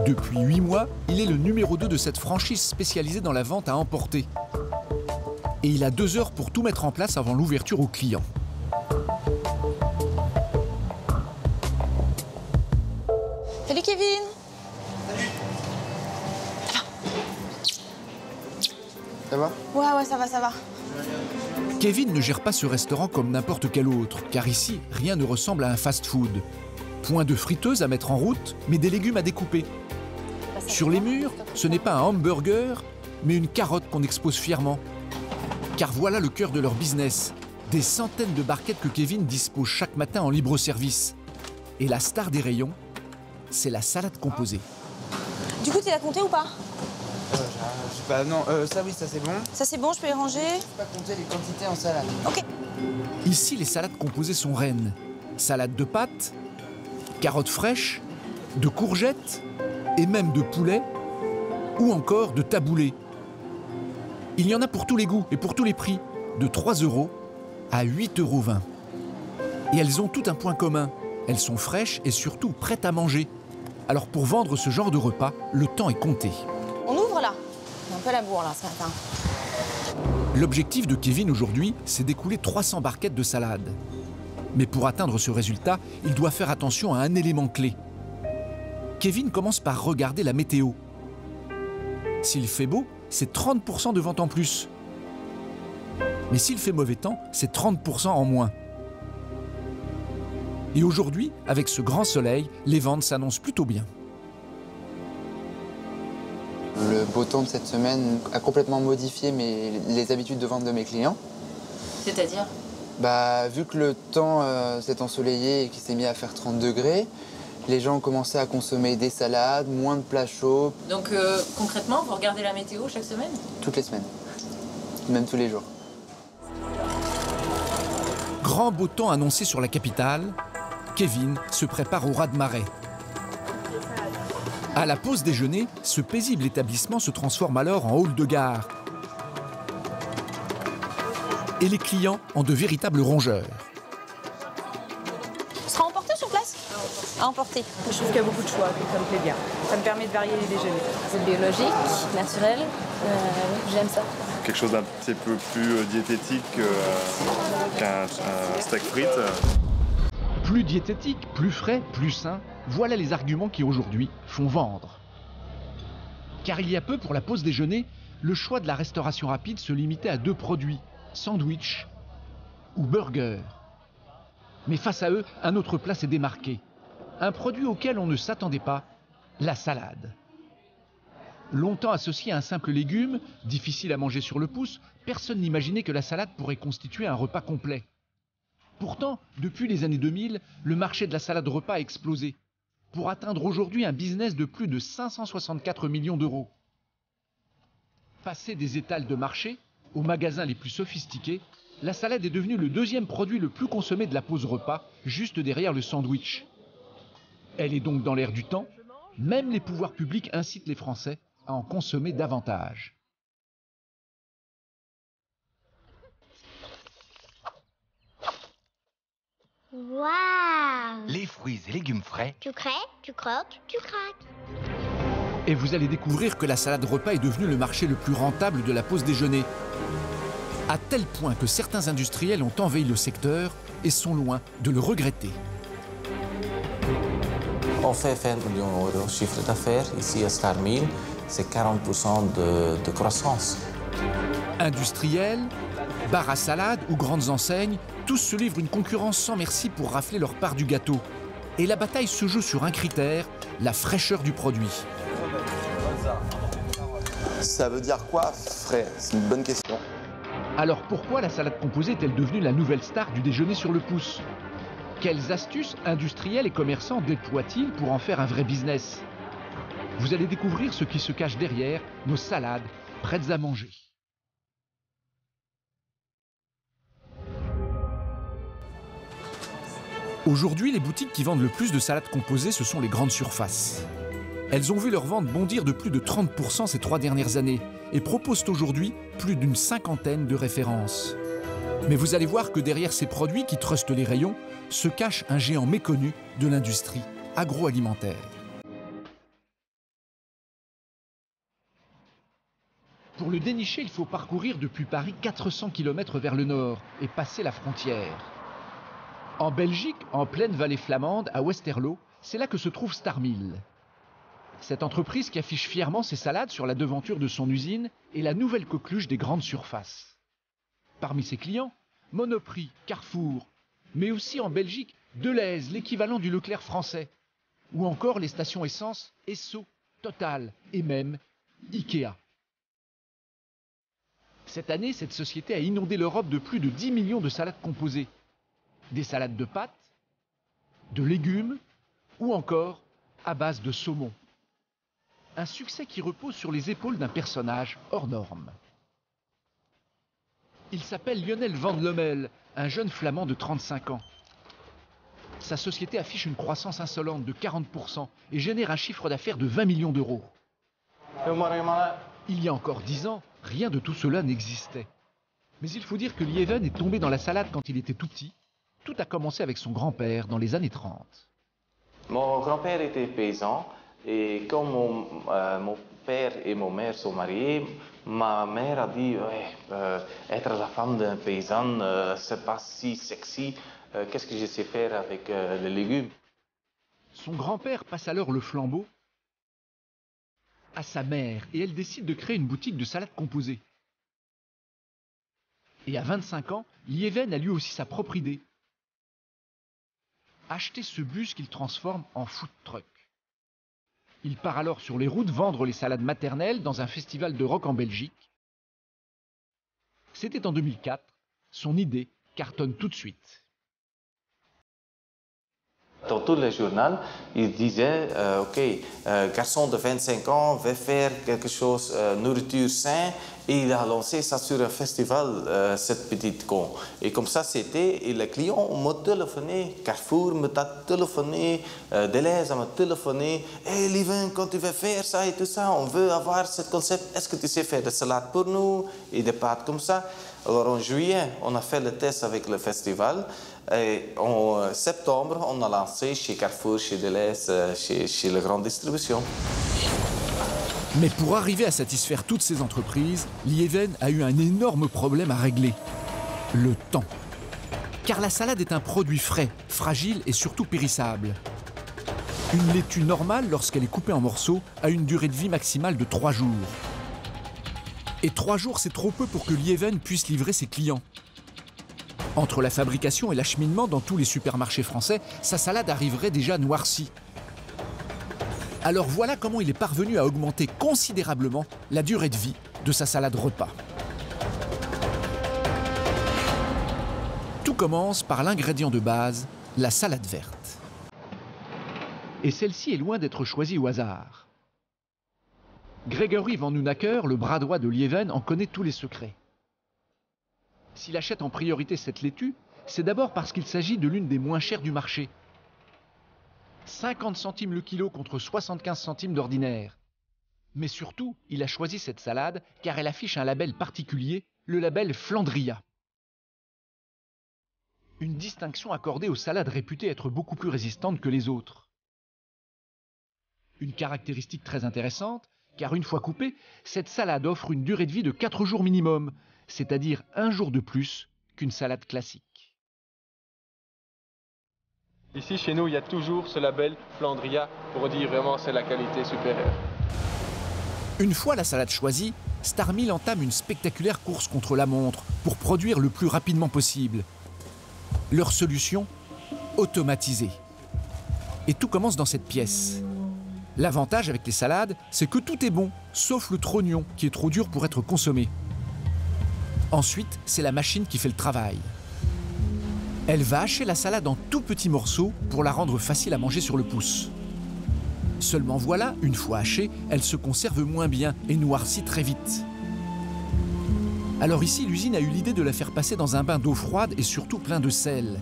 Depuis 8 mois, il est le numéro 2 de cette franchise spécialisée dans la vente à emporter. Et il a 2 heures pour tout mettre en place avant l'ouverture aux clients. Salut Kevin. Ça va? Ouais, ça va. Kevin ne gère pas ce restaurant comme n'importe quel autre, car ici, rien ne ressemble à un fast-food. Point de friteuse à mettre en route, mais des légumes à découper. Sur les murs, ce n'est pas un hamburger, mais une carotte qu'on expose fièrement. Car voilà le cœur de leur business. Des centaines de barquettes que Kevin dispose chaque matin en libre service. Et la star des rayons, c'est la salade composée. Du coup, tu l'as compté ou pas? Je sais pas, non. Ça oui, ça c'est bon. Ça c'est bon, je peux les ranger? Je peux pas compter les quantités en salade. Ok. Ici, les salades composées sont reines. Salade de pâtes, carottes fraîches, de courgettes et même de poulet ou encore de taboulé. Il y en a pour tous les goûts et pour tous les prix, de 3 € à 8,20 €. Et elles ont tout un point commun, elles sont fraîches et surtout prêtes à manger. Alors pour vendre ce genre de repas, le temps est compté. On ouvre là. On est un peu à la bourre là ce matin. L'objectif de Kevin aujourd'hui, c'est d'écouler 300 barquettes de salade. Mais pour atteindre ce résultat, il doit faire attention à un élément clé. Kevin commence par regarder la météo. S'il fait beau, c'est 30% de vente en plus. Mais s'il fait mauvais temps, c'est 30% en moins. Et aujourd'hui, avec ce grand soleil, les ventes s'annoncent plutôt bien. Le beau temps de cette semaine a complètement modifié les habitudes de vente de mes clients. C'est-à-dire? Vu que le temps s'est ensoleillé et qu'il s'est mis à faire 30 degrés, les gens ont commencé à consommer des salades, moins de plats chauds. Donc concrètement, vous regardez la météo chaque semaine? Toutes les semaines, même tous les jours. Grand beau temps annoncé sur la capitale, Kevin se prépare au raz-de-marée. À la pause déjeuner, ce paisible établissement se transforme alors en hall de gare. Et les clients en de véritables rongeurs. Ce sera emporté sur place? À emporter. Je trouve qu'il y a beaucoup de choix, donc ça me plaît bien. Ça me permet de varier les déjeuners. C'est biologique, naturel, j'aime ça. Quelque chose d'un petit peu plus diététique qu'un steak frites. Plus diététique, plus frais, plus sain, voilà les arguments qui aujourd'hui font vendre. Car il y a peu, pour la pause déjeuner, le choix de la restauration rapide se limitait à 2 produits, sandwich ou burger. Mais face à eux, un autre plat s'est démarqué. Un produit auquel on ne s'attendait pas, la salade. Longtemps associé à un simple légume, difficile à manger sur le pouce, personne n'imaginait que la salade pourrait constituer un repas complet. Pourtant, depuis les années 2000, le marché de la salade repas a explosé, pour atteindre aujourd'hui un business de plus de 564 millions d'euros. Passé des étals de marché aux magasins les plus sophistiqués, la salade est devenue le 2e produit le plus consommé de la pause repas, juste derrière le sandwich. Elle est donc dans l'air du temps, même les pouvoirs publics incitent les Français à en consommer davantage. Waouh! Les fruits et légumes frais. Tu crées, tu croques, tu craques. Et vous allez découvrir que la salade repas est devenue le marché le plus rentable de la pause déjeuner. À tel point que certains industriels ont envahi le secteur et sont loin de le regretter. On fait 20 millions d'euros de chiffre d'affaires ici à Star Meal, c'est 40% de croissance. Industriels, bars à salade ou grandes enseignes, tous se livrent une concurrence sans merci pour rafler leur part du gâteau. Et la bataille se joue sur un critère, la fraîcheur du produit. Ça veut dire quoi, frais? C'est une bonne question. Alors pourquoi la salade composée est-elle devenue la nouvelle star du déjeuner sur le pouce? Quelles astuces industriels et commerçants déploient-ils pour en faire un vrai business? Vous allez découvrir ce qui se cache derrière nos salades prêtes à manger. Aujourd'hui, les boutiques qui vendent le plus de salades composées, ce sont les grandes surfaces. Elles ont vu leur vente bondir de plus de 30% ces 3 dernières années et proposent aujourd'hui plus d'une 50aine de références. Mais vous allez voir que derrière ces produits qui trustent les rayons, se cache un géant méconnu de l'industrie agroalimentaire. Pour le dénicher, il faut parcourir depuis Paris 400 km vers le nord et passer la frontière. En Belgique, en pleine vallée flamande, à Westerlo, c'est là que se trouve Star Meal. Cette entreprise qui affiche fièrement ses salades sur la devanture de son usine est la nouvelle coqueluche des grandes surfaces. Parmi ses clients, Monoprix, Carrefour, mais aussi en Belgique, Delhaize, l'équivalent du Leclerc français, ou encore les stations essence Esso, Total et même Ikea. Cette année, cette société a inondé l'Europe de plus de 10 millions de salades composées. Des salades de pâtes, de légumes ou encore à base de saumon. Un succès qui repose sur les épaules d'un personnage hors norme. Il s'appelle Lionel Van Lommel, un jeune flamand de 35 ans. Sa société affiche une croissance insolente de 40% et génère un chiffre d'affaires de 20 millions d'euros. Il y a encore 10 ans, rien de tout cela n'existait. Mais il faut dire que Lieven est tombé dans la salade quand il était tout petit. Tout a commencé avec son grand-père dans les années 30. Mon grand-père était paysan et comme mon père et ma mère sont mariés, ma mère a dit être la femme d'un paysan, c'est pas si sexy. Qu'est-ce que je sais faire avec les légumes? Son grand-père passe alors le flambeau à sa mère et elle décide de créer une boutique de salade composée. Et à 25 ans, Lieven a lui aussi sa propre idée. Acheter ce bus qu'il transforme en food truck. Il part alors sur les routes vendre les salades maternelles dans un festival de rock en Belgique. C'était en 2004. Son idée cartonne tout de suite. Dans tous les journaux, il disait ok, garçon de 25 ans veut faire quelque chose, nourriture saine, et il a lancé ça sur un festival, cette petite con. Et comme ça, c'était, et les clients m'ont téléphoné, Carrefour m'a téléphoné, Deleuze m'a téléphoné, hey Lieven, quand tu veux faire ça et tout ça, on veut avoir ce concept, est-ce que tu sais faire des salades pour nous, et des pâtes comme ça. Alors en juillet, on a fait le test avec le festival. Et en septembre, on a lancé chez Carrefour, chez Deleuze, chez la grande distribution. Mais pour arriver à satisfaire toutes ces entreprises, Lieven a eu un énorme problème à régler. Le temps. Car la salade est un produit frais, fragile et surtout périssable. Une laitue normale, lorsqu'elle est coupée en morceaux, a une durée de vie maximale de 3 jours. Et 3 jours, c'est trop peu pour que Lieven puisse livrer ses clients. Entre la fabrication et l'acheminement dans tous les supermarchés français, sa salade arriverait déjà noircie. Alors voilà comment il est parvenu à augmenter considérablement la durée de vie de sa salade repas. Tout commence par l'ingrédient de base, la salade verte. Et celle-ci est loin d'être choisie au hasard. Gregory Van Nunacker, le bras droit de Lieven, en connaît tous les secrets. S'il achète en priorité cette laitue, c'est d'abord parce qu'il s'agit de l'une des moins chères du marché. 50 centimes le kilo contre 75 centimes d'ordinaire. Mais surtout, il a choisi cette salade car elle affiche un label particulier, le label Flandria. Une distinction accordée aux salades réputées être beaucoup plus résistantes que les autres. Une caractéristique très intéressante, car une fois coupée, cette salade offre une durée de vie de 4 jours minimum, c'est-à-dire 1 jour de plus qu'une salade classique. Ici, chez nous, il y a toujours ce label Flandria pour dire vraiment c'est la qualité supérieure. Une fois la salade choisie, Starmeal entame une spectaculaire course contre la montre pour produire le plus rapidement possible. Leur solution, automatiser. Et tout commence dans cette pièce. L'avantage avec les salades, c'est que tout est bon, sauf le trognon qui est trop dur pour être consommé. Ensuite, c'est la machine qui fait le travail. Elle va hacher la salade en tout petits morceaux pour la rendre facile à manger sur le pouce. Seulement voilà, une fois hachée, elle se conserve moins bien et noircit très vite. Alors ici, l'usine a eu l'idée de la faire passer dans un bain d'eau froide et surtout plein de sel.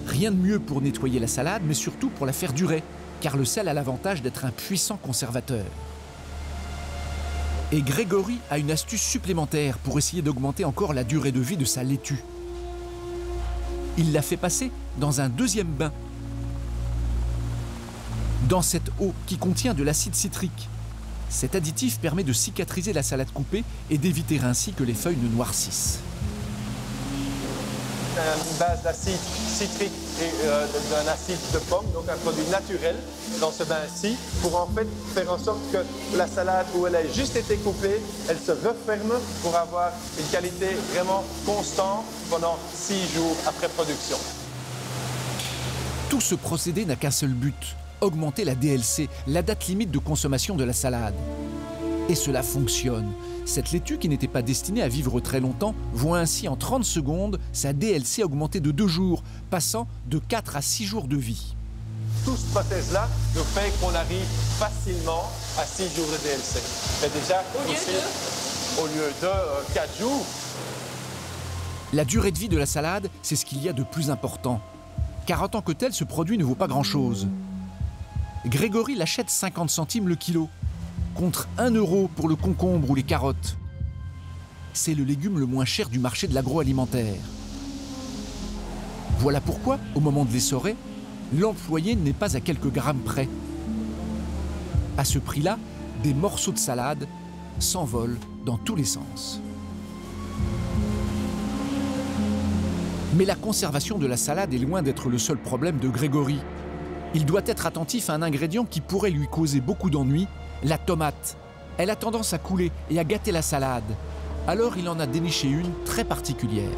Rien de mieux pour nettoyer la salade, mais surtout pour la faire durer, car le sel a l'avantage d'être un puissant conservateur. Et Gregory a une astuce supplémentaire pour essayer d'augmenter encore la durée de vie de sa laitue. Il l'a fait passer dans un deuxième bain. Dans cette eau qui contient de l'acide citrique. Cet additif permet de cicatriser la salade coupée et d'éviter ainsi que les feuilles ne noircissent. Une base d'acide citrique et d'un acide de pomme, donc un produit naturel dans ce bain-ci, pour en fait faire en sorte que la salade où elle a juste été coupée, elle se referme pour avoir une qualité vraiment constante pendant 6 jours après production. Tout ce procédé n'a qu'un seul but, augmenter la DLC, la date limite de consommation de la salade. Et cela fonctionne. Cette laitue, qui n'était pas destinée à vivre très longtemps, voit ainsi en 30 secondes sa DLC augmenter de 2 jours, passant de 4 à 6 jours de vie. Tout ce process-là nous fait qu'on arrive facilement à 6 jours de DLC. Mais déjà, au lieu de 4 jours. La durée de vie de la salade, c'est ce qu'il y a de plus important. Car en tant que tel, ce produit ne vaut pas grand-chose. Gregory l'achète 50 centimes le kilo, contre 1 € pour le concombre ou les carottes. C'est le légume le moins cher du marché de l'agroalimentaire. Voilà pourquoi, au moment de l'essorer, l'employé n'est pas à quelques grammes près. À ce prix-là, des morceaux de salade s'envolent dans tous les sens. Mais la conservation de la salade est loin d'être le seul problème de Gregory. Il doit être attentif à un ingrédient qui pourrait lui causer beaucoup d'ennuis, la tomate. Elle a tendance à couler et à gâter la salade. Alors il en a déniché une très particulière.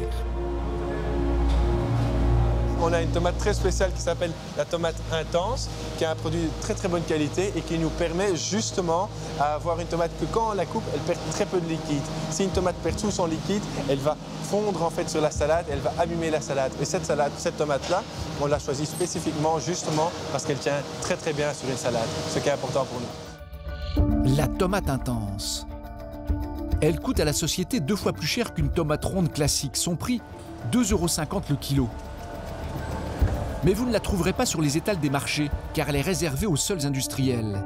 On a une tomate très spéciale qui s'appelle la tomate intense, qui est un produit de très très bonne qualité et qui nous permet justement d'avoir une tomate que quand on la coupe, elle perd très peu de liquide. Si une tomate perd tout son liquide, elle va fondre en fait sur la salade, elle va abîmer la salade. Et cette tomate-là, on l'a choisie spécifiquement justement parce qu'elle tient très très bien sur une salade, ce qui est important pour nous. La tomate intense. Elle coûte à la société 2 fois plus cher qu'une tomate ronde classique. Son prix, 2,50 € le kilo. Mais vous ne la trouverez pas sur les étals des marchés, car elle est réservée aux seuls industriels.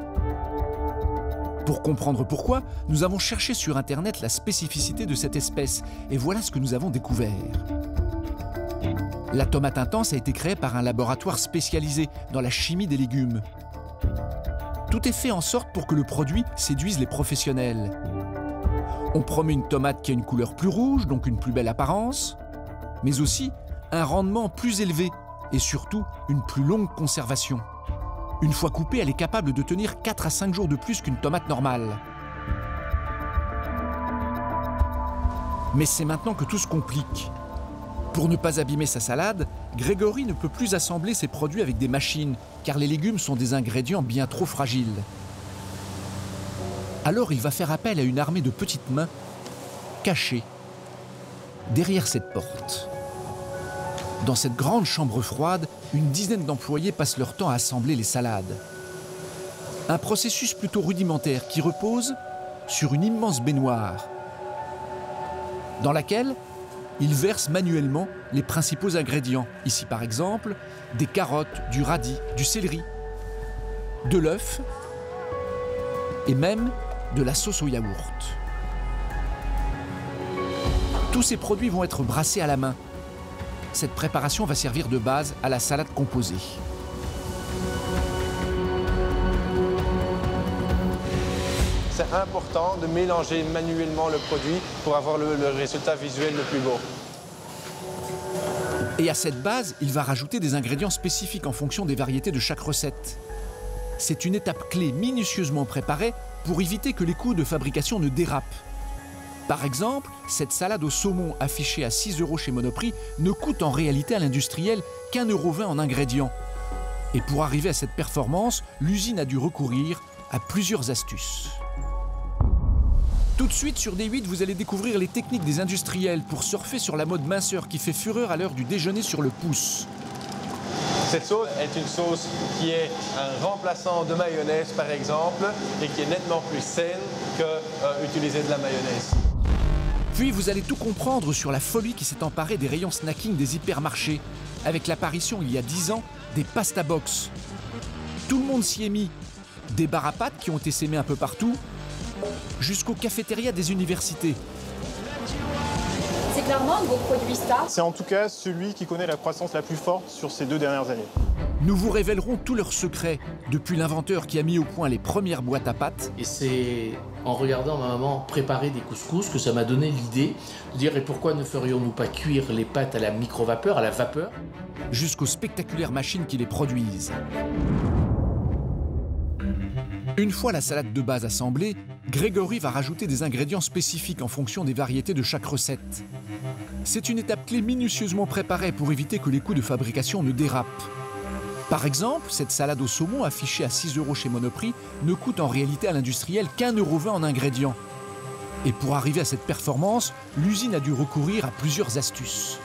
Pour comprendre pourquoi, nous avons cherché sur Internet la spécificité de cette espèce, et voilà ce que nous avons découvert. La tomate intense a été créée par un laboratoire spécialisé dans la chimie des légumes. Tout est fait en sorte pour que le produit séduise les professionnels. On promet une tomate qui a une couleur plus rouge, donc une plus belle apparence, mais aussi un rendement plus élevé, et surtout une plus longue conservation. Une fois coupée, elle est capable de tenir 4 à 5 jours de plus qu'une tomate normale. Mais c'est maintenant que tout se complique. Pour ne pas abîmer sa salade, Grégory ne peut plus assembler ses produits avec des machines, car les légumes sont des ingrédients bien trop fragiles. Alors il va faire appel à une armée de petites mains, cachées, derrière cette porte. Dans cette grande chambre froide, une dizaine d'employés passent leur temps à assembler les salades. Un processus plutôt rudimentaire qui repose sur une immense baignoire, dans laquelle ils versent manuellement les principaux ingrédients. Ici par exemple, des carottes, du radis, du céleri, de l'œuf et même de la sauce au yaourt. Tous ces produits vont être brassés à la main. Cette préparation va servir de base à la salade composée. C'est important de mélanger manuellement le produit pour avoir le résultat visuel le plus beau. Et à cette base, il va rajouter des ingrédients spécifiques en fonction des variétés de chaque recette. C'est une étape clé minutieusement préparée pour éviter que les coûts de fabrication ne dérapent. Par exemple, cette salade au saumon affichée à 6 € chez Monoprix ne coûte en réalité à l'industriel qu'1,20 € en ingrédients. Et pour arriver à cette performance, l'usine a dû recourir à plusieurs astuces. Tout de suite, sur D8, vous allez découvrir les techniques des industriels pour surfer sur la mode minceur qui fait fureur à l'heure du déjeuner sur le pouce. Cette sauce est une sauce qui est un remplaçant de mayonnaise, par exemple, et qui est nettement plus saine que utiliser de la mayonnaise. Puis vous allez tout comprendre sur la folie qui s'est emparée des rayons snacking des hypermarchés, avec l'apparition il y a 10 ans des pasta box. Tout le monde s'y est mis. Des bars à pâtes qui ont essaimé un peu partout, jusqu'aux cafétérias des universités. C'est clairement un de vos produits stars. C'est en tout cas celui qui connaît la croissance la plus forte sur ces 2 dernières années. Nous vous révélerons tous leurs secrets, depuis l'inventeur qui a mis au point les premières boîtes à pâtes. Et c'est en regardant ma maman préparer des couscous que ça m'a donné l'idée de dire et pourquoi ne ferions-nous pas cuire les pâtes à la micro-vapeur, à la vapeur, jusqu'aux spectaculaires machines qui les produisent. Une fois la salade de base assemblée, Grégory va rajouter des ingrédients spécifiques en fonction des variétés de chaque recette. C'est une étape clé minutieusement préparée pour éviter que les coûts de fabrication ne dérapent. Par exemple, cette salade au saumon affichée à 6 € chez Monoprix ne coûte en réalité à l'industriel qu'1,20 € en ingrédients. Et pour arriver à cette performance, l'usine a dû recourir à plusieurs astuces.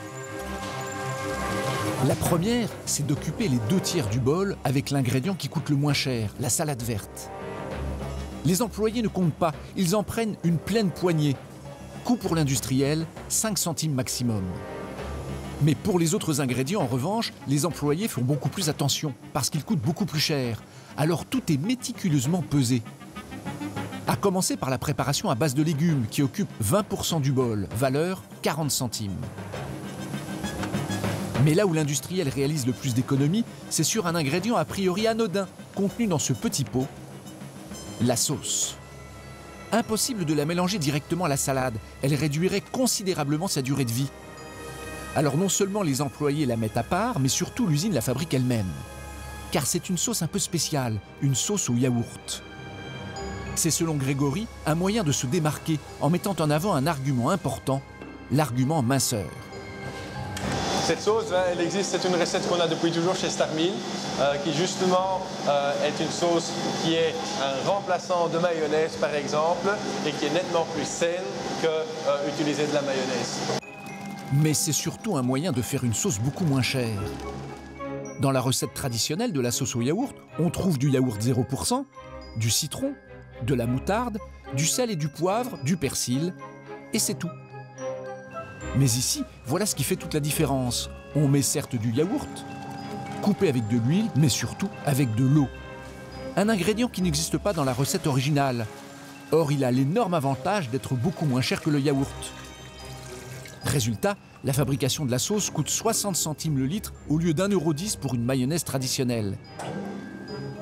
La première, c'est d'occuper les 2/3 du bol avec l'ingrédient qui coûte le moins cher, la salade verte. Les employés ne comptent pas, ils en prennent une pleine poignée. Coût pour l'industriel, 5 centimes maximum. Mais pour les autres ingrédients, en revanche, les employés font beaucoup plus attention, parce qu'ils coûtent beaucoup plus cher. Alors tout est méticuleusement pesé. À commencer par la préparation à base de légumes, qui occupe 20% du bol, valeur 40 centimes. Mais là où l'industriel réalise le plus d'économies, c'est sur un ingrédient a priori anodin, contenu dans ce petit pot, la sauce. Impossible de la mélanger directement à la salade, elle réduirait considérablement sa durée de vie. Alors non seulement les employés la mettent à part, mais surtout l'usine la fabrique elle-même. Car c'est une sauce un peu spéciale, une sauce au yaourt. C'est selon Grégory un moyen de se démarquer en mettant en avant un argument important, l'argument minceur. Cette sauce, elle existe, c'est une recette qu'on a depuis toujours chez Starmeal, qui justement est une sauce qui est un remplaçant de mayonnaise par exemple, et qui est nettement plus saine que utiliser de la mayonnaise. Mais c'est surtout un moyen de faire une sauce beaucoup moins chère. Dans la recette traditionnelle de la sauce au yaourt, on trouve du yaourt 0%, du citron, de la moutarde, du sel et du poivre, du persil, et c'est tout. Mais ici, voilà ce qui fait toute la différence. On met certes du yaourt, coupé avec de l'huile, mais surtout avec de l'eau. Un ingrédient qui n'existe pas dans la recette originale. Or, il a l'énorme avantage d'être beaucoup moins cher que le yaourt. Résultat, la fabrication de la sauce coûte 60 centimes le litre au lieu d'1,10 € pour une mayonnaise traditionnelle.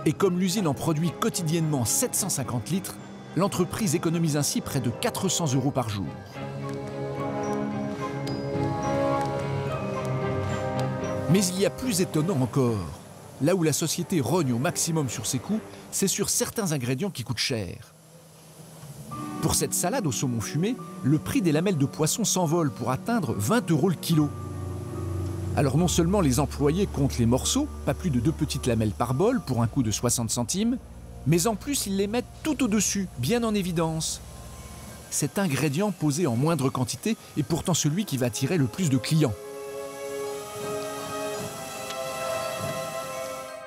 Et comme l'usine en produit quotidiennement 750 litres, l'entreprise économise ainsi près de 400 € par jour. Mais il y a plus étonnant encore. Là où la société rogne au maximum sur ses coûts, c'est sur certains ingrédients qui coûtent cher. Pour cette salade au saumon fumé, le prix des lamelles de poisson s'envole pour atteindre 20 € le kilo. Alors non seulement les employés comptent les morceaux, pas plus de 2 petites lamelles par bol pour un coût de 60 centimes, mais en plus ils les mettent tout au-dessus, bien en évidence. Cet ingrédient posé en moindre quantité est pourtant celui qui va attirer le plus de clients.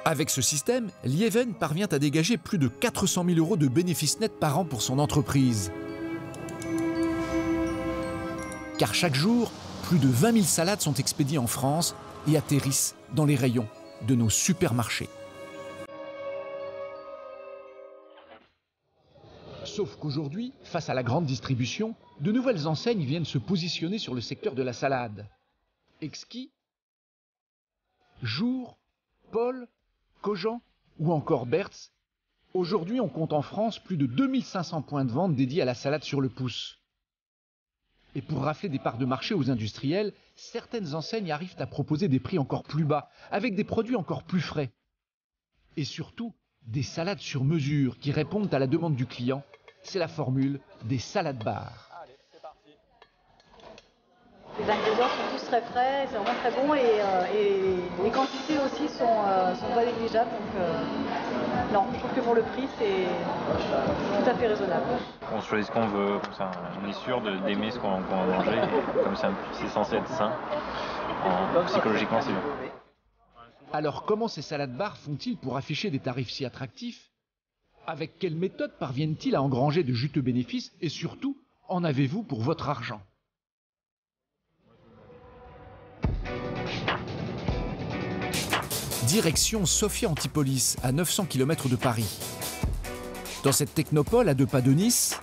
Avec ce système, Lieven parvient à dégager plus de 400 000 € de bénéfices nets par an pour son entreprise. Car chaque jour, plus de 20 000 salades sont expédiées en France et atterrissent dans les rayons de nos supermarchés. Sauf qu'aujourd'hui, face à la grande distribution, de nouvelles enseignes viennent se positionner sur le secteur de la salade. Exquis, Jour, Paul, Cogent ou encore Bertz. Aujourd'hui, on compte en France plus de 2500 points de vente dédiés à la salade sur le pouce. Et pour rafler des parts de marché aux industriels, certaines enseignes arrivent à proposer des prix encore plus bas, avec des produits encore plus frais. Et surtout, des salades sur mesure qui répondent à la demande du client. C'est la formule des salades bars. Les ingrédients sont tous très frais, c'est vraiment très bon et les quantités aussi sont pas négligeables. Donc non, je trouve que pour le prix, c'est tout à fait raisonnable. On choisit ce qu'on veut, comme ça on est sûr d'aimer ce qu'on va manger. Et comme c'est censé être sain, psychologiquement c'est bien. Alors comment ces salades bars font-ils pour afficher des tarifs si attractifs? Avec quelle méthode parviennent-ils à engranger de juteux bénéfices? Et surtout, en avez-vous pour votre argent? Direction Sophia Antipolis, à 900 km de Paris. Dans cette technopole à 2 pas de Nice,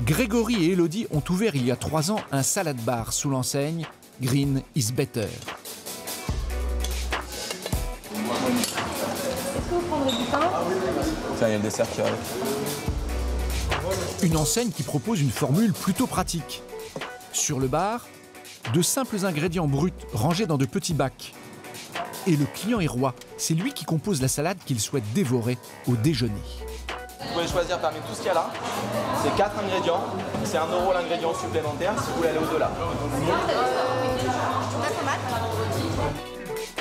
Grégory et Elodie ont ouvert il y a 3 ans un salad bar sous l'enseigne Green is Better. Est-ce que vous prendrez du pain? Tiens, il y a le dessert qui arrive. Une enseigne qui propose une formule plutôt pratique. Sur le bar, de simples ingrédients bruts rangés dans de petits bacs. Et le client est roi, c'est lui qui compose la salade qu'il souhaite dévorer au déjeuner. Vous pouvez choisir parmi tout ce qu'il y a là. C'est 4 ingrédients, c'est 1 € l'ingrédient supplémentaire si vous voulez aller au-delà.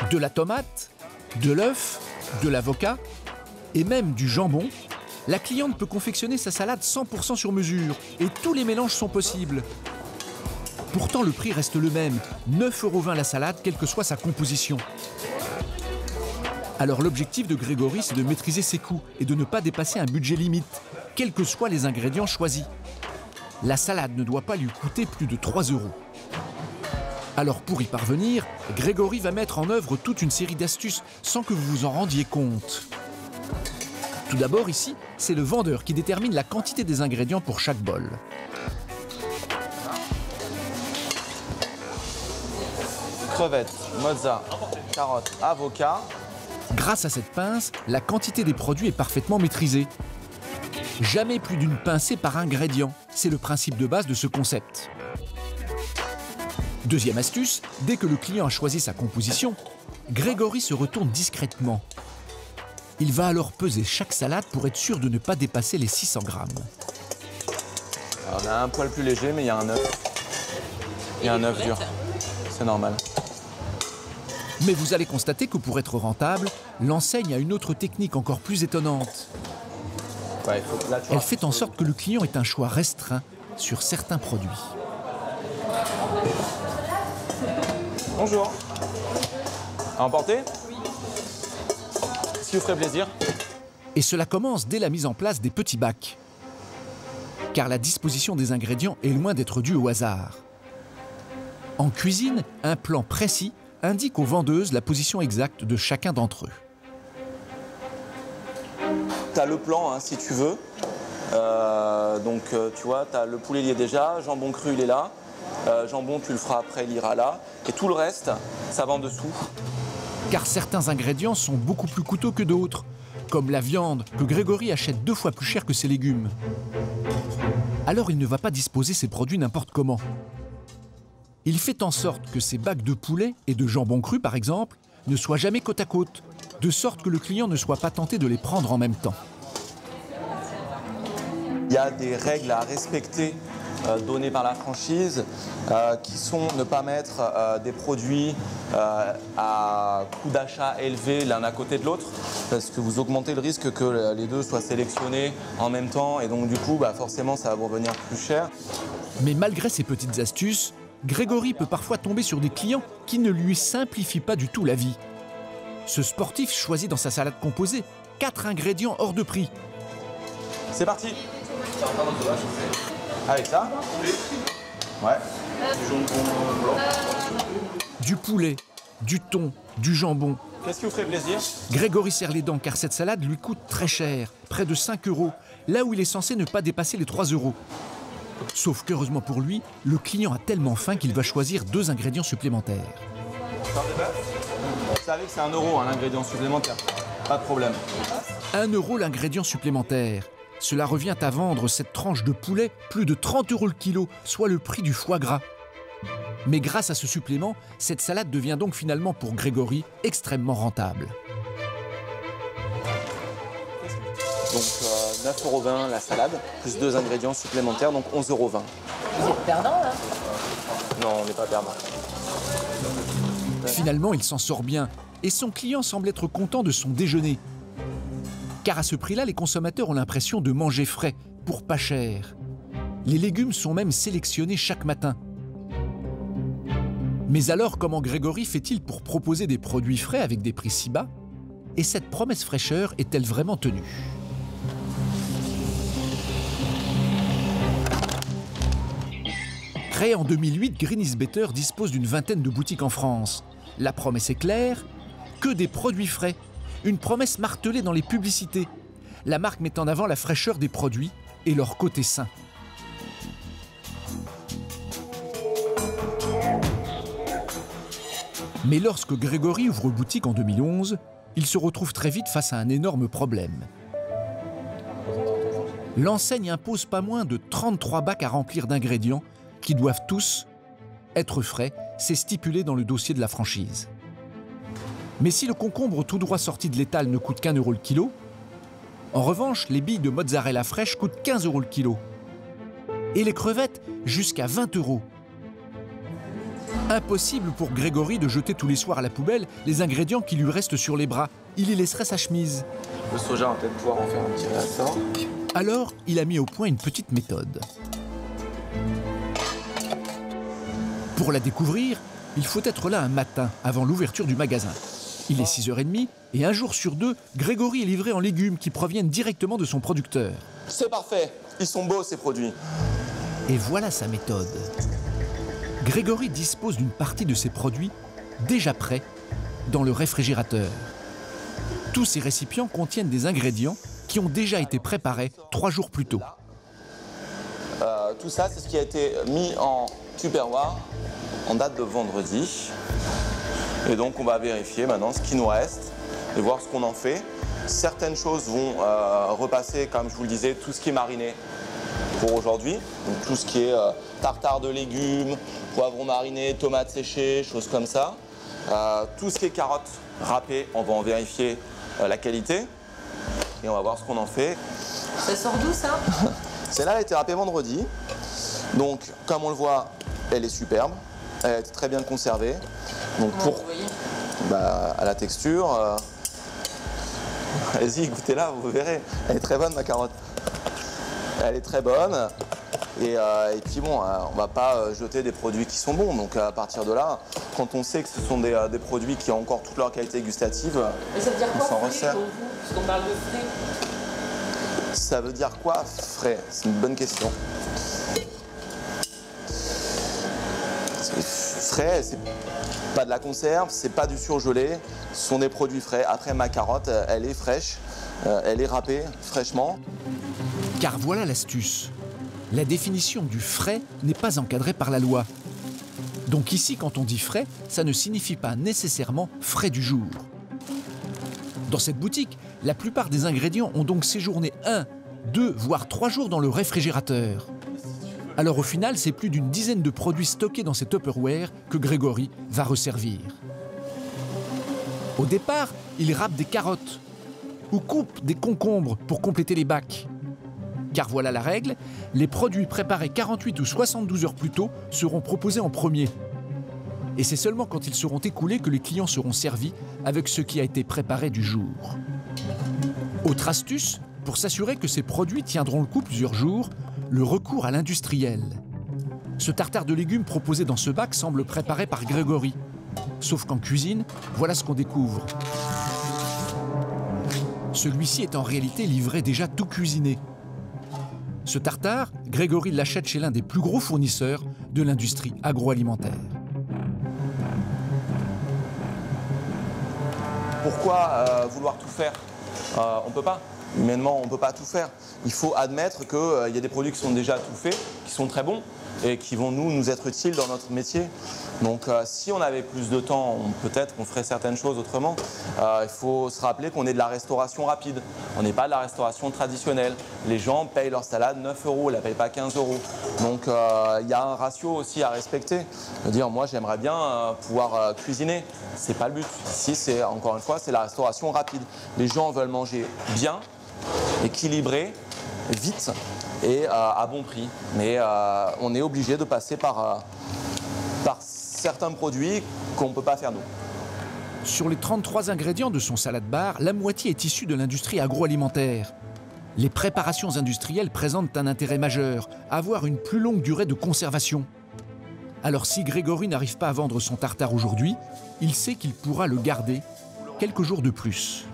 De la tomate, de l'œuf, de l'avocat et même du jambon, la cliente peut confectionner sa salade 100% sur mesure et tous les mélanges sont possibles. Pourtant, le prix reste le même, 9,20 € la salade, quelle que soit sa composition. Alors l'objectif de Grégory, c'est de maîtriser ses coûts et de ne pas dépasser un budget limite, quels que soient les ingrédients choisis. La salade ne doit pas lui coûter plus de 3 €. Alors pour y parvenir, Grégory va mettre en œuvre toute une série d'astuces sans que vous vous en rendiez compte. Tout d'abord ici, c'est le vendeur qui détermine la quantité des ingrédients pour chaque bol. Crevettes, mozza, carottes, avocat. Grâce à cette pince, la quantité des produits est parfaitement maîtrisée. Jamais plus d'une pincée par ingrédient. C'est le principe de base de ce concept. Deuxième astuce, dès que le client a choisi sa composition, Grégory se retourne discrètement. Il va alors peser chaque salade pour être sûr de ne pas dépasser les 600 grammes. Alors, on a un poil plus léger, mais il y a un œuf. Il y a un œuf dur. C'est normal. Mais vous allez constater que pour être rentable, l'enseigne a une autre technique encore plus étonnante. Ouais, Elle fait en sorte que le client ait un choix restreint sur certains produits. Bonjour. À emporter? Oui. Ce qui vous ferait plaisir? Et cela commence dès la mise en place des petits bacs. Car la disposition des ingrédients est loin d'être due au hasard. En cuisine, un plan précis indique aux vendeuses la position exacte de chacun d'entre eux. Tu as le plan, hein, si tu veux. Tu vois, tu as le poulet, il y est déjà. Jambon cru, il est là. Jambon, tu le feras après, il ira là. Et tout le reste, ça va en dessous. Car certains ingrédients sont beaucoup plus coûteux que d'autres, comme la viande que Grégory achète 2 fois plus cher que ses légumes. Alors il ne va pas disposer ses produits n'importe comment. Il fait en sorte que ces bacs de poulet et de jambon cru, par exemple, ne soient jamais côte à côte, de sorte que le client ne soit pas tenté de les prendre en même temps. Il y a des règles à respecter données par la franchise qui sont ne pas mettre des produits à coût d'achat élevé l'un à côté de l'autre parce que vous augmentez le risque que les deux soient sélectionnés en même temps et donc du coup forcément ça va vous revenir plus cher. Mais malgré ces petites astuces, Grégory peut parfois tomber sur des clients qui ne lui simplifient pas du tout la vie. Ce sportif choisit dans sa salade composée 4 ingrédients hors de prix. C'est parti. Avec ça? Ouais. Du jambon blanc. Du poulet, du thon, du jambon. Qu'est-ce qui vous ferait plaisir? Grégory serre les dents car cette salade lui coûte très cher, près de 5 €, là où il est censé ne pas dépasser les 3 €. Sauf qu'heureusement pour lui, le client a tellement faim qu'il va choisir 2 ingrédients supplémentaires. Vous savez que c'est 1 € l'ingrédient supplémentaire, pas de problème. 1 € l'ingrédient supplémentaire. Cela revient à vendre cette tranche de poulet plus de 30 € le kilo, soit le prix du foie gras. Mais grâce à ce supplément, cette salade devient donc finalement pour Grégory extrêmement rentable. Donc 9,20 € la salade, plus 2 ingrédients supplémentaires, donc 11,20 €. Vous êtes perdant là? Non, on n'est pas perdant. Finalement, il s'en sort bien et son client semble être content de son déjeuner. Car à ce prix-là, les consommateurs ont l'impression de manger frais, pour pas cher. Les légumes sont même sélectionnés chaque matin. Mais alors, comment Grégory fait-il pour proposer des produits frais avec des prix si bas? Et cette promesse fraîcheur est-elle vraiment tenue? Créé en 2008, Green is Better dispose d'une vingtaine de boutiques en France. La promesse est claire, que des produits frais. Une promesse martelée dans les publicités. La marque met en avant la fraîcheur des produits et leur côté sain. Mais lorsque Grégory ouvre boutique en 2011, il se retrouve très vite face à un énorme problème. L'enseigne impose pas moins de 33 bacs à remplir d'ingrédients qui doivent tous être frais, c'est stipulé dans le dossier de la franchise. Mais si le concombre tout droit sorti de l'étal ne coûte qu'1 € le kilo, en revanche, les billes de mozzarella fraîche coûtent 15 € le kilo. Et les crevettes, jusqu'à 20 €. Impossible pour Grégory de jeter tous les soirs à la poubelle les ingrédients qui lui restent sur les bras. Il y laisserait sa chemise. Le soja, on va peut-être pouvoir en faire un petit réassort. Alors, il a mis au point une petite méthode. Pour la découvrir, il faut être là un matin, avant l'ouverture du magasin. Il est 6h30 et un jour sur 2, Grégory est livré en légumes qui proviennent directement de son producteur. C'est parfait, ils sont beaux ces produits. Et voilà sa méthode. Grégory dispose d'une partie de ses produits déjà prêts dans le réfrigérateur. Tous ces récipients contiennent des ingrédients qui ont déjà été préparés 3 jours plus tôt. Tout ça, c'est ce qui a été mis en Tupperware en date de vendredi. Et donc on va vérifier maintenant ce qui nous reste et voir ce qu'on en fait. Certaines choses vont repasser, comme je vous le disais, tout ce qui est mariné pour aujourd'hui. Donc tout ce qui est tartare de légumes, poivrons marinés, tomates séchées, choses comme ça. Tout ce qui est carottes râpées, on va en vérifier la qualité. et on va voir ce qu'on en fait. Ça sort d'où ça? Celle-là a été râpée vendredi. Donc, comme on le voit, elle est superbe. Elle a été très bien conservée. Donc, à la texture, allez-y, goûtez-la, vous verrez. Elle est très bonne, ma carotte. Elle est très bonne. Et puis bon, on ne va pas jeter des produits qui sont bons. Donc à partir de là, quand on sait que ce sont des produits qui ont encore toute leur qualité gustative, on s'en resserre. Parce qu'on parle de frais. Ça veut dire quoi, frais? C'est une bonne question. Frais, c'est pas de la conserve, c'est pas du surgelé, ce sont des produits frais. Après, ma carotte, elle est fraîche, elle est râpée fraîchement. Car voilà l'astuce. La définition du frais n'est pas encadrée par la loi. Donc ici, quand on dit frais, ça ne signifie pas nécessairement frais du jour. Dans cette boutique, la plupart des ingrédients ont donc séjourné 1, 2, voire 3 jours dans le réfrigérateur. Alors au final, c'est plus d'une dizaine de produits stockés dans ces Tupperware que Grégory va resservir. Au départ, il râpe des carottes ou coupe des concombres pour compléter les bacs. Car voilà la règle, les produits préparés 48 ou 72 heures plus tôt seront proposés en premier. Et c'est seulement quand ils seront écoulés que les clients seront servis avec ce qui a été préparé du jour. Autre astuce, pour s'assurer que ces produits tiendront le coup plusieurs jours, le recours à l'industriel. Ce tartare de légumes proposé dans ce bac semble préparé par Grégory. Sauf qu'en cuisine, voilà ce qu'on découvre. Celui-ci est en réalité livré déjà tout cuisiné. Ce tartare, Grégory l'achète chez l'un des plus gros fournisseurs de l'industrie agroalimentaire. Pourquoi vouloir tout faire? On ne peut pas. Humainement, on ne peut pas tout faire. Il faut admettre qu'il y a des produits qui sont déjà tout faits, qui sont très bons et qui vont nous être utiles dans notre métier. Donc si on avait plus de temps, peut-être qu'on ferait certaines choses autrement. Il faut se rappeler qu'on est de la restauration rapide. On n'est pas de la restauration traditionnelle. Les gens payent leur salade 9 €, ils ne la payent pas 15 €. Donc il y a un ratio aussi à respecter. Dire, moi j'aimerais bien pouvoir cuisiner. Ce n'est pas le but. Ici, encore une fois, c'est la restauration rapide. Les gens veulent manger bien, équilibré, vite et à bon prix. Mais on est obligé de passer par certains produits qu'on ne peut pas faire nous. Sur les 33 ingrédients de son salad bar, la moitié est issue de l'industrie agroalimentaire. Les préparations industrielles présentent un intérêt majeur, avoir une plus longue durée de conservation. Alors si Grégory n'arrive pas à vendre son tartare aujourd'hui, il sait qu'il pourra le garder quelques jours de plus.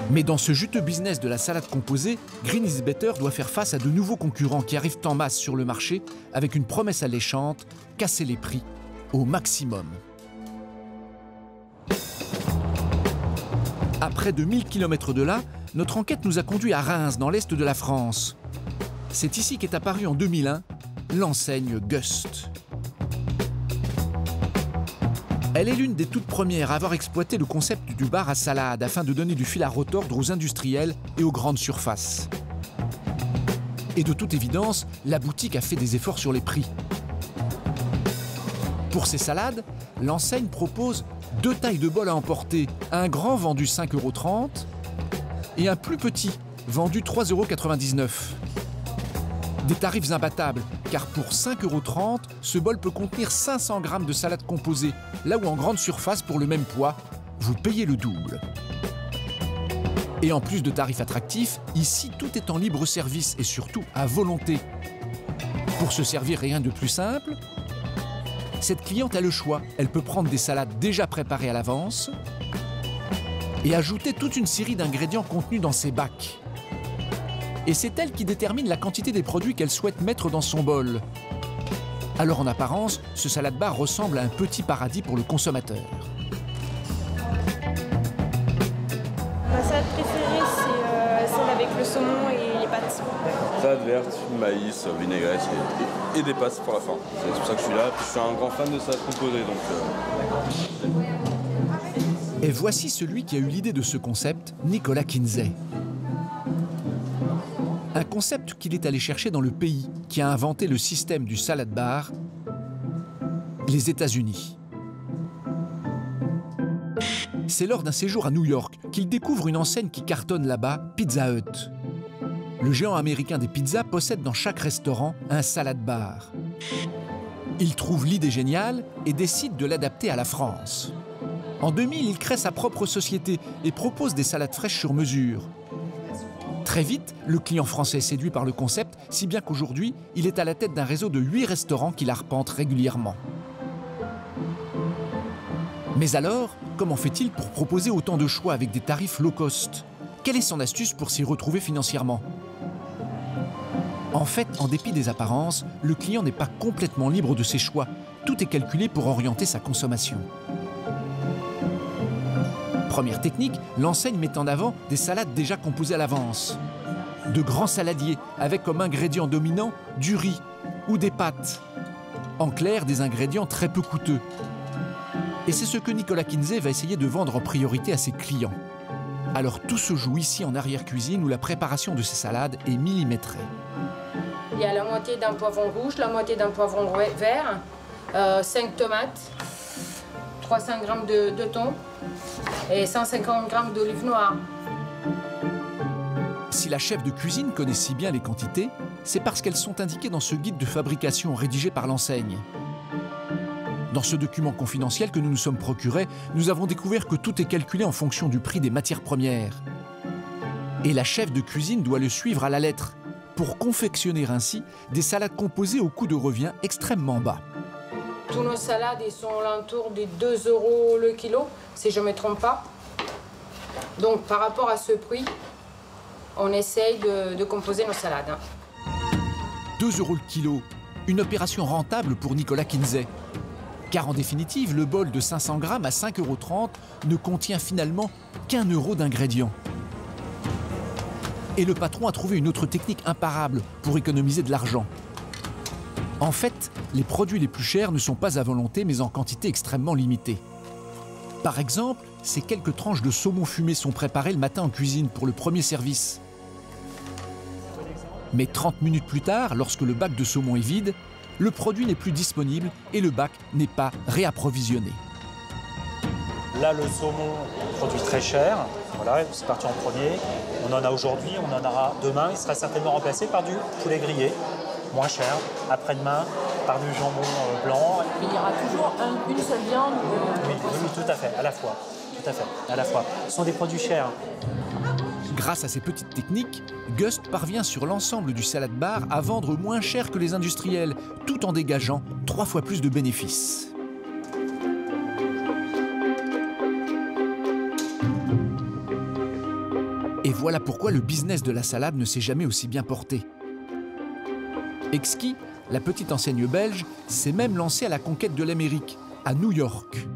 Mais dans ce juteux business de la salade composée, Green is Better doit faire face à de nouveaux concurrents qui arrivent en masse sur le marché avec une promesse alléchante, casser les prix au maximum. À près de 1000 km de là, notre enquête nous a conduit à Reims, dans l'est de la France. C'est ici qu'est apparue en 2001 l'enseigne Gust. Elle est l'une des toutes premières à avoir exploité le concept du bar à salade afin de donner du fil à retordre aux industriels et aux grandes surfaces. Et de toute évidence, la boutique a fait des efforts sur les prix. Pour ses salades, l'enseigne propose 2 tailles de bol à emporter, un grand vendu 5,30 € et un plus petit vendu 3,99 €. Des tarifs imbattables, car pour 5,30 €, ce bol peut contenir 500 g de salade composée, là où en grande surface, pour le même poids, vous payez le double. Et en plus de tarifs attractifs, ici tout est en libre service et surtout à volonté. Pour se servir, rien de plus simple. Cette cliente a le choix, elle peut prendre des salades déjà préparées à l'avance et ajouter toute une série d'ingrédients contenus dans ses bacs. Et c'est elle qui détermine la quantité des produits qu'elle souhaite mettre dans son bol. Alors en apparence, ce salad bar ressemble à un petit paradis pour le consommateur. Ma salade préférée, c'est celle avec le saumon et les pâtes. Salade verte, maïs, vinaigrette et des pâtes pour la fin. C'est pour ça que je suis là. Puis je suis un grand fan de salade composée. Et voici celui qui a eu l'idée de ce concept, Nicolas Kinsey. Un concept qu'il est allé chercher dans le pays qui a inventé le système du salad bar, les États-Unis. C'est lors d'un séjour à New York qu'il découvre une enseigne qui cartonne là-bas, Pizza Hut. Le géant américain des pizzas possède dans chaque restaurant un salad bar. Il trouve l'idée géniale et décide de l'adapter à la France. En 2000, il crée sa propre société et propose des salades fraîches sur mesure. Très vite, le client français est séduit par le concept, si bien qu'aujourd'hui, il est à la tête d'un réseau de 8 restaurants qu'il arpente régulièrement. Mais alors, comment fait-il pour proposer autant de choix avec des tarifs low cost? Quelle est son astuce pour s'y retrouver financièrement? En fait, en dépit des apparences, le client n'est pas complètement libre de ses choix. Tout est calculé pour orienter sa consommation. Première technique, l'enseigne met en avant des salades déjà composées à l'avance. De grands saladiers avec comme ingrédient dominant du riz ou des pâtes. En clair, des ingrédients très peu coûteux. Et c'est ce que Nicolas Kinsey va essayer de vendre en priorité à ses clients. Alors tout se joue ici en arrière-cuisine où la préparation de ces salades est millimétrée. Il y a la moitié d'un poivron rouge, la moitié d'un poivron vert, 5 tomates, 300 g de thon et 150 g d'olive noire. Si la chef de cuisine connaît si bien les quantités, c'est parce qu'elles sont indiquées dans ce guide de fabrication rédigé par l'enseigne. Dans ce document confidentiel que nous nous sommes procurés, nous avons découvert que tout est calculé en fonction du prix des matières premières. Et la chef de cuisine doit le suivre à la lettre, pour confectionner ainsi des salades composées au coût de revient extrêmement bas. Tous nos salades ils sont alentour des 2 € le kilo, si je ne me trompe pas. Donc par rapport à ce prix, on essaye de composer nos salades. 2 € le kilo, une opération rentable pour Nicolas Kinsey. Car en définitive, le bol de 500 grammes à 5,30 € ne contient finalement qu'1 € d'ingrédients. Et le patron a trouvé une autre technique imparable pour économiser de l'argent. En fait, les produits les plus chers ne sont pas à volonté, mais en quantité extrêmement limitée. Par exemple, ces quelques tranches de saumon fumé sont préparées le matin en cuisine pour le premier service. Mais 30 minutes plus tard, lorsque le bac de saumon est vide, le produit n'est plus disponible et le bac n'est pas réapprovisionné. Là, le saumon, produit très cher. Voilà, c'est parti en premier. On en a aujourd'hui, on en aura demain. Il sera certainement remplacé par du poulet grillé, moins cher. Après-demain, par du jambon blanc. Il y aura toujours une seule viande. Oui, tout à fait, à la fois. Tout à fait, à la fois. Ce sont des produits chers. Grâce à ces petites techniques, Gust parvient sur l'ensemble du salad bar à vendre moins cher que les industriels, tout en dégageant 3 fois plus de bénéfices. Et voilà pourquoi le business de la salade ne s'est jamais aussi bien porté. Exquis, la petite enseigne belge, s'est même lancée à la conquête de l'Amérique, à New York.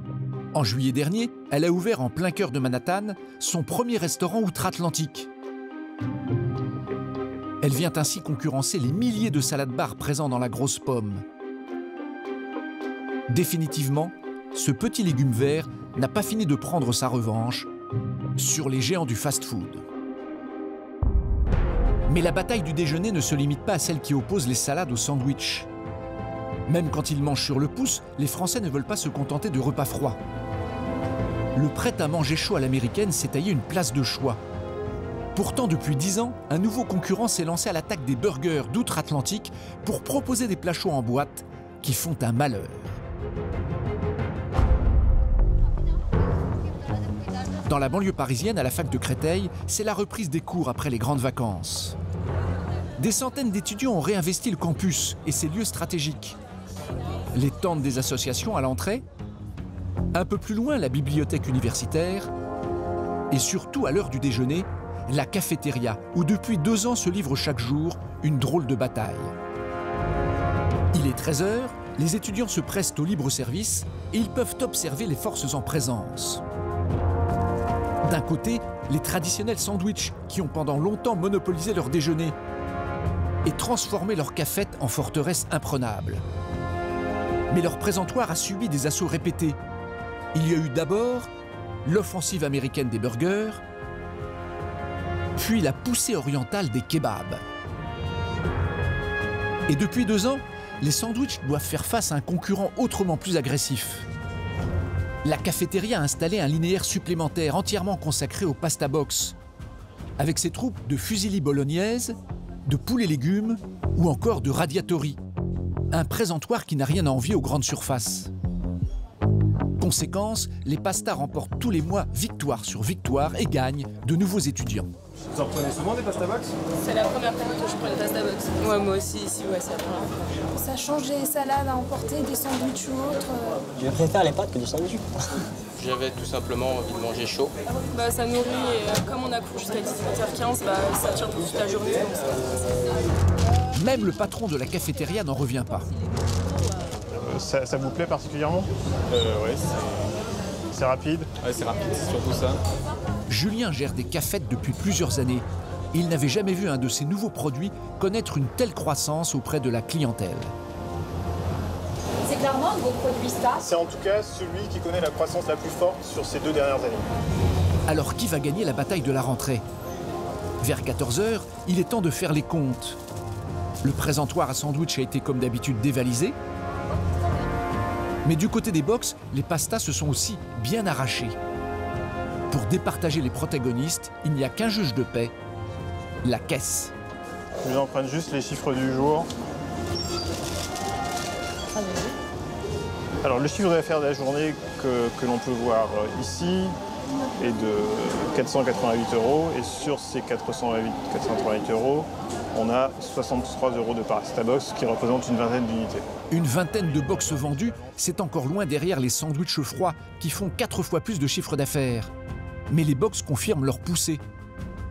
En juillet dernier, elle a ouvert en plein cœur de Manhattan son premier restaurant outre-Atlantique. Elle vient ainsi concurrencer les milliers de salad bars présents dans la grosse pomme. Définitivement, ce petit légume vert n'a pas fini de prendre sa revanche sur les géants du fast-food. Mais la bataille du déjeuner ne se limite pas à celle qui oppose les salades aux sandwichs. Même quand ils mangent sur le pouce, les Français ne veulent pas se contenter de repas froids. Le prêt-à-manger chaud à l'américaine s'est taillé une place de choix. Pourtant, depuis 10 ans, un nouveau concurrent s'est lancé à l'attaque des burgers d'outre-Atlantique pour proposer des plats chauds en boîte qui font un malheur. Dans la banlieue parisienne, à la fac de Créteil, c'est la reprise des cours après les grandes vacances. Des centaines d'étudiants ont réinvesti le campus et ses lieux stratégiques. Les tentes des associations à l'entrée, un peu plus loin la bibliothèque universitaire et surtout à l'heure du déjeuner, la cafétéria où depuis 2 ans se livre chaque jour une drôle de bataille. Il est 13 h, les étudiants se pressent au libre service et ils peuvent observer les forces en présence. D'un côté, les traditionnels sandwichs qui ont pendant longtemps monopolisé leur déjeuner et transformé leur cafette en forteresse imprenable. Mais leur présentoir a subi des assauts répétés. Il y a eu d'abord l'offensive américaine des burgers, puis la poussée orientale des kebabs. Et depuis 2 ans, les sandwichs doivent faire face à un concurrent autrement plus agressif. La cafétéria a installé un linéaire supplémentaire entièrement consacré aux pasta box, avec ses troupes de fusilli bolognaise, de poulet légumes ou encore de radiatori. Un présentoir qui n'a rien à envier aux grandes surfaces. Conséquence, les pastas remportent tous les mois victoire sur victoire et gagnent de nouveaux étudiants. Vous en prenez souvent des pasta box? C'est la première fois que je prends des pasta box. Ouais, moi aussi, ici, ouais, c'est la première fois. Ça change des salades à emporter, des sandwichs ou autres. Je préfère les pâtes que du sandwich. J'avais tout simplement envie de manger chaud. Bah, ça nourrit et comme on a cours jusqu'à 18h15, bah, ça tient pour toute la journée. Donc Même le patron de la cafétéria n'en revient pas. Ça vous plaît particulièrement? Ouais, C'est rapide? Ouais, c'est rapide, c'est surtout ça. Julien gère des cafettes depuis plusieurs années. Il n'avait jamais vu un de ses nouveaux produits connaître une telle croissance auprès de la clientèle. C'est clairement un de vos produits stars. C'est en tout cas celui qui connaît la croissance la plus forte sur ces 2 dernières années. Alors qui va gagner la bataille de la rentrée? Vers 14 h, il est temps de faire les comptes. Le présentoir à sandwich a été comme d'habitude dévalisé. Mais du côté des box, les pastas se sont aussi bien arrachés. Pour départager les protagonistes, il n'y a qu'un juge de paix, la caisse. Je vous emprunte juste les chiffres du jour. Alors le chiffre d'affaires de la journée que l'on peut voir ici est de 488 € et sur ces 488 €, on a 63 € de pasta box qui représente une vingtaine d'unités. Une vingtaine de box vendues, c'est encore loin derrière les sandwichs froids qui font 4 fois plus de chiffre d'affaires. Mais les box confirment leur poussée.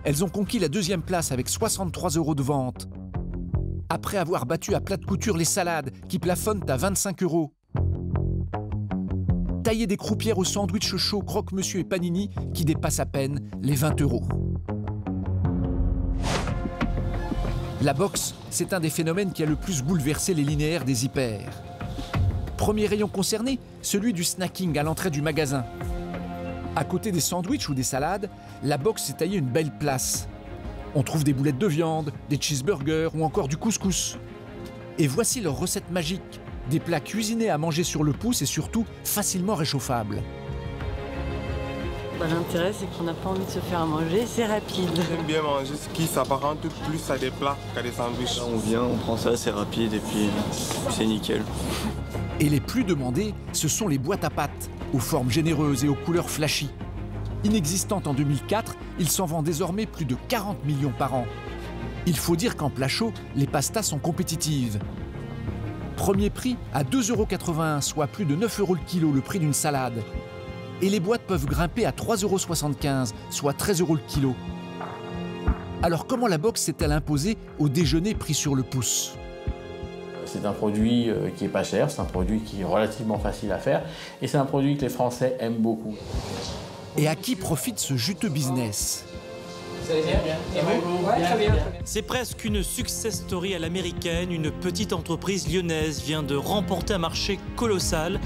Elles ont conquis la 2e place avec 63 € de vente. Après avoir battu à plat de couture les salades qui plafonnent à 25 €. Tailler des croupières au sandwich chaud croque-monsieur et panini qui dépassent à peine les 20 €. La box, c'est un des phénomènes qui a le plus bouleversé les linéaires des hyper. Premier rayon concerné, celui du snacking à l'entrée du magasin. À côté des sandwichs ou des salades, la box s'est taillée une belle place. On trouve des boulettes de viande, des cheeseburgers ou encore du couscous. Et voici leur recette magique, des plats cuisinés à manger sur le pouce et surtout facilement réchauffables. L'intérêt, c'est qu'on n'a pas envie de se faire à manger, c'est rapide. J'aime bien manger ce qui s'apparente plus à des plats qu'à des sandwichs. Là, on vient, on prend ça, c'est rapide et puis c'est nickel. Et les plus demandés, ce sont les boîtes à pâtes, aux formes généreuses et aux couleurs flashy. Inexistantes en 2004, il s'en vend désormais plus de 40 millions par an. Il faut dire qu'en plat chaud, les pastas sont compétitives. Premier prix à 2,81 €, soit plus de 9 € le kilo, le prix d'une salade. Et les boîtes peuvent grimper à 3,75 €, soit 13 € le kilo. Alors comment la box s'est-elle imposée au déjeuner pris sur le pouce? C'est un produit qui n'est pas cher, c'est un produit qui est relativement facile à faire et c'est un produit que les Français aiment beaucoup. Et à qui profite ce juteux business? C'est presque une success story à l'américaine. Une petite entreprise lyonnaise vient de remporter un marché colossal.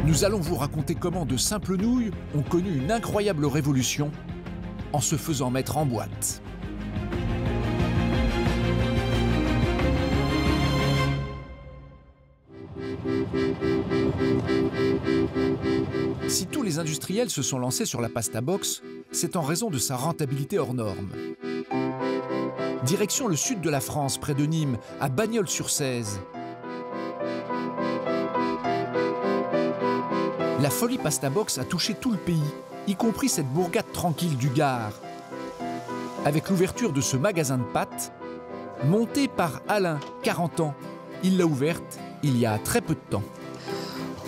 Nous allons vous raconter comment de simples nouilles ont connu une incroyable révolution en se faisant mettre en boîte. Si tous les industriels se sont lancés sur la pasta box, c'est en raison de sa rentabilité hors norme. Direction le sud de la France, près de Nîmes, à Bagnols-sur-Cèze. La folie pasta box a touché tout le pays, y compris cette bourgade tranquille du Gard. Avec l'ouverture de ce magasin de pâtes, monté par Alain, 40 ans, il l'a ouverte il y a très peu de temps.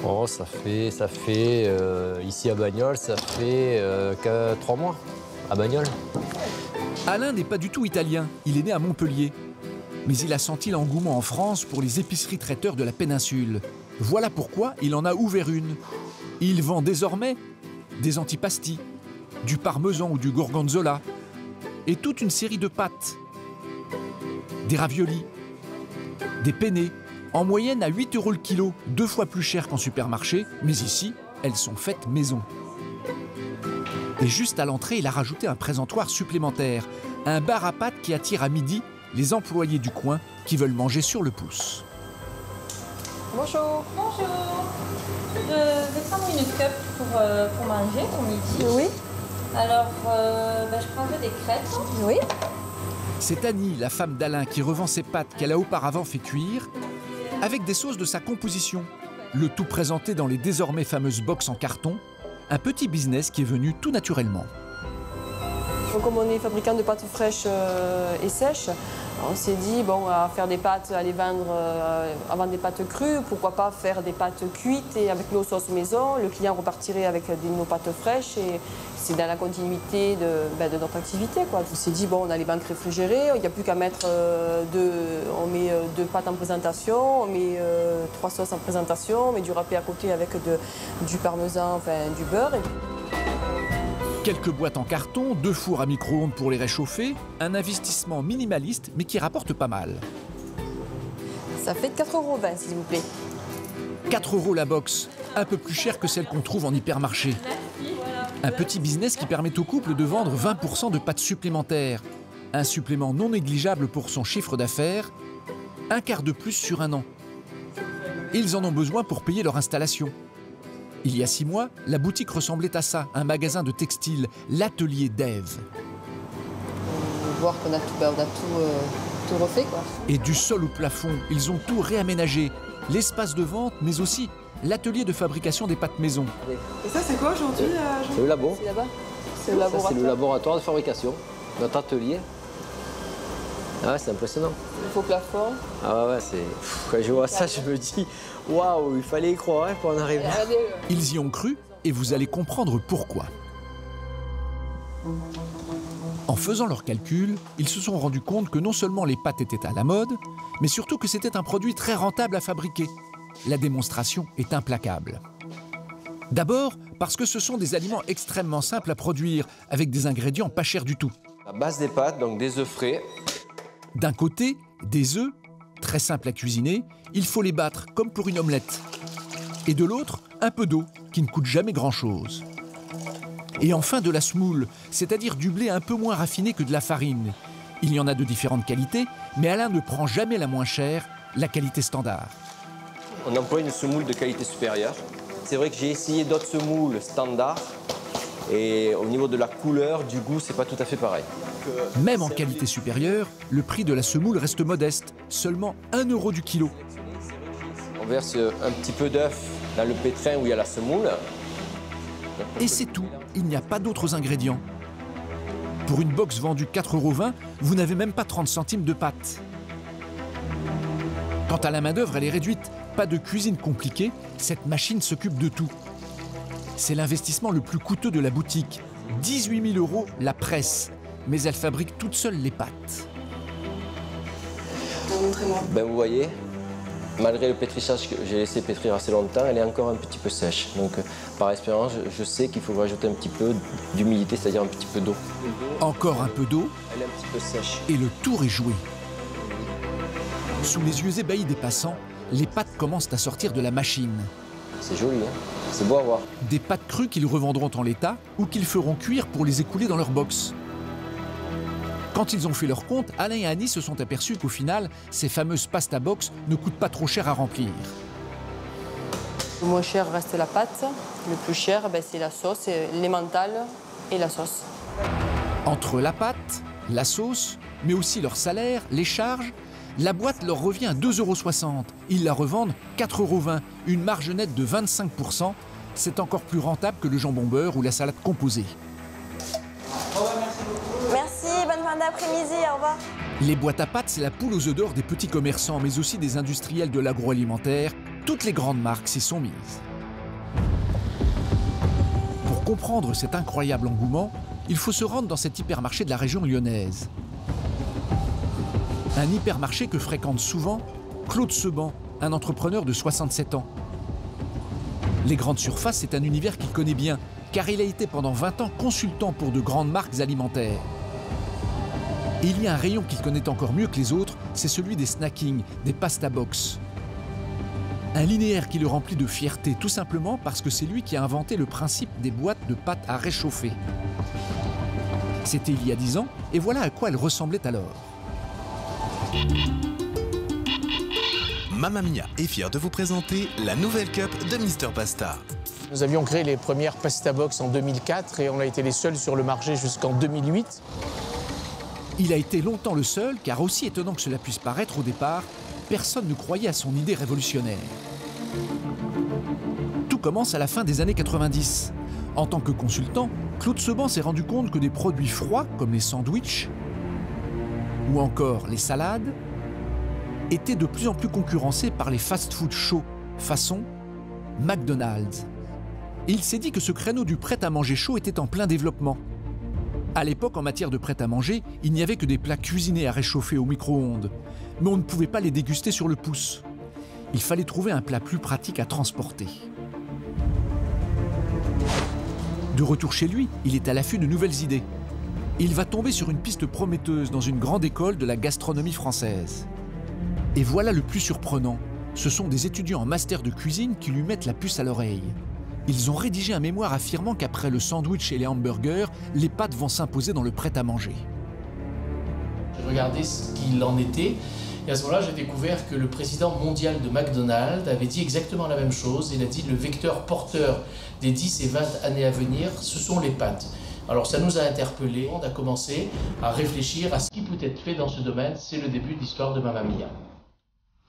Oh, ça fait ici à Bagnols, ça fait que 3 mois, à Bagnols. Alain n'est pas du tout italien, il est né à Montpellier. Mais il a senti l'engouement en France pour les épiceries traiteurs de la péninsule. Voilà pourquoi il en a ouvert une. Il vend désormais des antipasti, du parmesan ou du gorgonzola, et toute une série de pâtes. Des raviolis, des penne, en moyenne à 8 € le kilo, 2 fois plus cher qu'en supermarché, mais ici, elles sont faites maison. Et juste à l'entrée, il a rajouté un présentoir supplémentaire, un bar à pâtes qui attire à midi les employés du coin qui veulent manger sur le pouce. Bonjour. Bonjour. Je vais prendre une cup pour manger, pour midi. Oui. Alors, je prendrai des crêpes. Oui. C'est Annie, la femme d'Alain, qui revend ses pâtes qu'elle a auparavant fait cuire avec des sauces de sa composition. Le tout présenté dans les désormais fameuses box en carton, un petit business qui est venu tout naturellement. Comme on est fabricant de pâtes fraîches et sèches, on s'est dit, bon, à faire des pâtes, à les vendre avant des pâtes crues, pourquoi pas faire des pâtes cuites et avec nos sauces maison, le client repartirait avec nos pâtes fraîches et c'est dans la continuité de notre activité, quoi. On s'est dit, bon, on a les banques réfrigérées, il n'y a plus qu'à mettre on met 2 pâtes en présentation, on met 3 sauces en présentation, on met du râpé à côté avec du parmesan, enfin du beurre. Quelques boîtes en carton, 2 fours à micro-ondes pour les réchauffer, un investissement minimaliste mais qui rapporte pas mal. Ça fait 4,20 € s'il vous plaît. 4 € la box, un peu plus cher que celle qu'on trouve en hypermarché. Un petit business qui permet au couple de vendre 20% de pâtes supplémentaires. Un supplément non négligeable pour son chiffre d'affaires, un quart de plus sur un an. Ils en ont besoin pour payer leur installation. Il y a 6 mois, la boutique ressemblait à ça, un magasin de textile, l'atelier d'Ève. Voir qu'on a tout refait, quoi. Et du sol au plafond, ils ont tout réaménagé. L'espace de vente, mais aussi l'atelier de fabrication des pâtes maison. Et ça, c'est quoi aujourd'hui, C'est le labo. C'est là-bas. C'est le laboratoire. C'est le laboratoire de fabrication, notre atelier. Ah, c'est impressionnant. Le faux plafond. Ah ouais, c'est... Quand je vois ça, je me dis, waouh, il fallait y croire pour en arriver là. Ils y ont cru et vous allez comprendre pourquoi. En faisant leurs calculs, ils se sont rendus compte que non seulement les pâtes étaient à la mode, mais surtout que c'était un produit très rentable à fabriquer. La démonstration est implacable. D'abord, parce que ce sont des aliments extrêmement simples à produire, avec des ingrédients pas chers du tout. À base des pâtes, donc des œufs frais. D'un côté, des œufs, très simples à cuisiner, il faut les battre comme pour une omelette. Et de l'autre, un peu d'eau, qui ne coûte jamais grand-chose. Et enfin de la semoule, c'est-à-dire du blé un peu moins raffiné que de la farine. Il y en a de différentes qualités, mais Alain ne prend jamais la moins chère, la qualité standard. On emploie une semoule de qualité supérieure. C'est vrai que j'ai essayé d'autres semoules standards, et au niveau de la couleur, du goût, c'est pas tout à fait pareil. Même en qualité supérieure, le prix de la semoule reste modeste, seulement 1 € du kilo. On verse un petit peu d'œuf dans le pétrin où il y a la semoule. Et c'est tout, il n'y a pas d'autres ingrédients. Pour une box vendue 4,20 €, vous n'avez même pas 30 centimes de pâte. Quant à la main-d'œuvre, elle est réduite. Pas de cuisine compliquée, cette machine s'occupe de tout. C'est l'investissement le plus coûteux de la boutique. 18 000 € la presse. Mais elle fabrique toute seule les pâtes. Montrez-moi. Ben vous voyez, malgré le pétrissage que j'ai laissé pétrir assez longtemps, elle est encore un petit peu sèche. Donc par expérience, je sais qu'il faut rajouter un petit peu d'humidité, c'est-à-dire un petit peu d'eau. Encore un peu d'eau. Elle est un petit peu sèche. Et le tour est joué. Sous les yeux ébahis des passants, les pâtes commencent à sortir de la machine. C'est joli, hein, c'est beau à voir. Des pâtes crues qu'ils revendront en l'état ou qu'ils feront cuire pour les écouler dans leur box. Quand ils ont fait leur compte, Alain et Annie se sont aperçus qu'au final, ces fameuses pasta box ne coûtent pas trop cher à remplir. Le moins cher reste la pâte. Le plus cher, c'est la sauce, l'emmental et la sauce. Entre la pâte, la sauce, mais aussi leur salaire, les charges, la boîte leur revient à 2,60 €. Ils la revendent 4,20 €, une marge nette de 25%. C'est encore plus rentable que le jambon beurre ou la salade composée. Merci, bonne fin d'après-midi, au revoir. Les boîtes à pâtes, c'est la poule aux œufs d'or des petits commerçants, mais aussi des industriels de l'agroalimentaire. Toutes les grandes marques s'y sont mises. Pour comprendre cet incroyable engouement, il faut se rendre dans cet hypermarché de la région lyonnaise. Un hypermarché que fréquente souvent Claude Seban, un entrepreneur de 67 ans. Les grandes surfaces, c'est un univers qu'il connaît bien, car il a été pendant 20 ans consultant pour de grandes marques alimentaires. Et il y a un rayon qu'il connaît encore mieux que les autres, c'est celui des snackings, des pasta box. Un linéaire qui le remplit de fierté, tout simplement parce que c'est lui qui a inventé le principe des boîtes de pâtes à réchauffer. C'était il y a 10 ans, et voilà à quoi elles ressemblaient alors. Mamma Mia est fier de vous présenter la nouvelle cup de Mister Pasta. Nous avions créé les premières Pasta Box en 2004 et on a été les seuls sur le marché jusqu'en 2008. Il a été longtemps le seul, car aussi étonnant que cela puisse paraître au départ, personne ne croyait à son idée révolutionnaire. Tout commence à la fin des années 90. En tant que consultant, Claude Seban s'est rendu compte que des produits froids, comme les sandwichs ou encore les salades, étaient de plus en plus concurrencés par les fast-food chauds, façon McDonald's. Et il s'est dit que ce créneau du prêt-à-manger chaud était en plein développement. À l'époque, en matière de prêt-à-manger, il n'y avait que des plats cuisinés à réchauffer au micro-ondes, mais on ne pouvait pas les déguster sur le pouce. Il fallait trouver un plat plus pratique à transporter. De retour chez lui, il est à l'affût de nouvelles idées. Il va tomber sur une piste prometteuse dans une grande école de la gastronomie française. Et voilà le plus surprenant, ce sont des étudiants en master de cuisine qui lui mettent la puce à l'oreille. Ils ont rédigé un mémoire affirmant qu'après le sandwich et les hamburgers, les pâtes vont s'imposer dans le prêt-à-manger. J'ai regardé ce qu'il en était, et à ce moment-là, j'ai découvert que le président mondial de McDonald's avait dit exactement la même chose. Il a dit le vecteur porteur des 10 et 20 années à venir, ce sont les pâtes. Alors ça nous a interpellés, on a commencé à réfléchir à ce qui peut être fait dans ce domaine. C'est le début de l'histoire de Mamma Mia.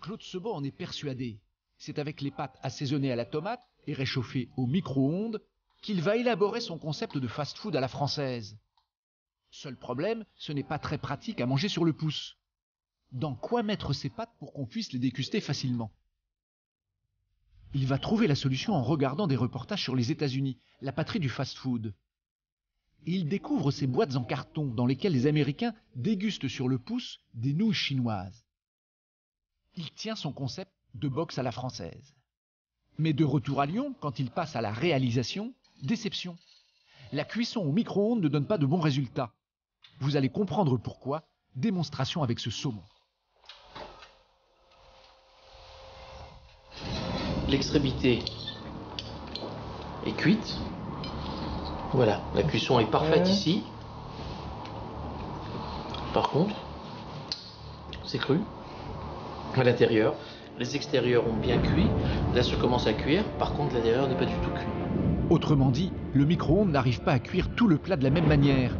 Claude Seban en est persuadé. C'est avec les pâtes assaisonnées à la tomate et réchauffées au micro-ondes qu'il va élaborer son concept de fast-food à la française. Seul problème, ce n'est pas très pratique à manger sur le pouce. Dans quoi mettre ces pâtes pour qu'on puisse les déguster facilement? Il va trouver la solution en regardant des reportages sur les États-Unis, la patrie du fast-food. Et il découvre ces boîtes en carton dans lesquelles les Américains dégustent sur le pouce des nouilles chinoises. Il tient son concept de box à la française. Mais de retour à Lyon, quand il passe à la réalisation, déception. La cuisson au micro-ondes ne donne pas de bons résultats. Vous allez comprendre pourquoi. Démonstration avec ce saumon. L'extrémité est cuite. Voilà, la cuisson est parfaite ici. Par contre, c'est cru à l'intérieur. Les extérieurs ont bien cuit. Là, ça commence à cuire. Par contre, l'intérieur n'est pas du tout cuit. Autrement dit, le micro-ondes n'arrive pas à cuire tout le plat de la même manière.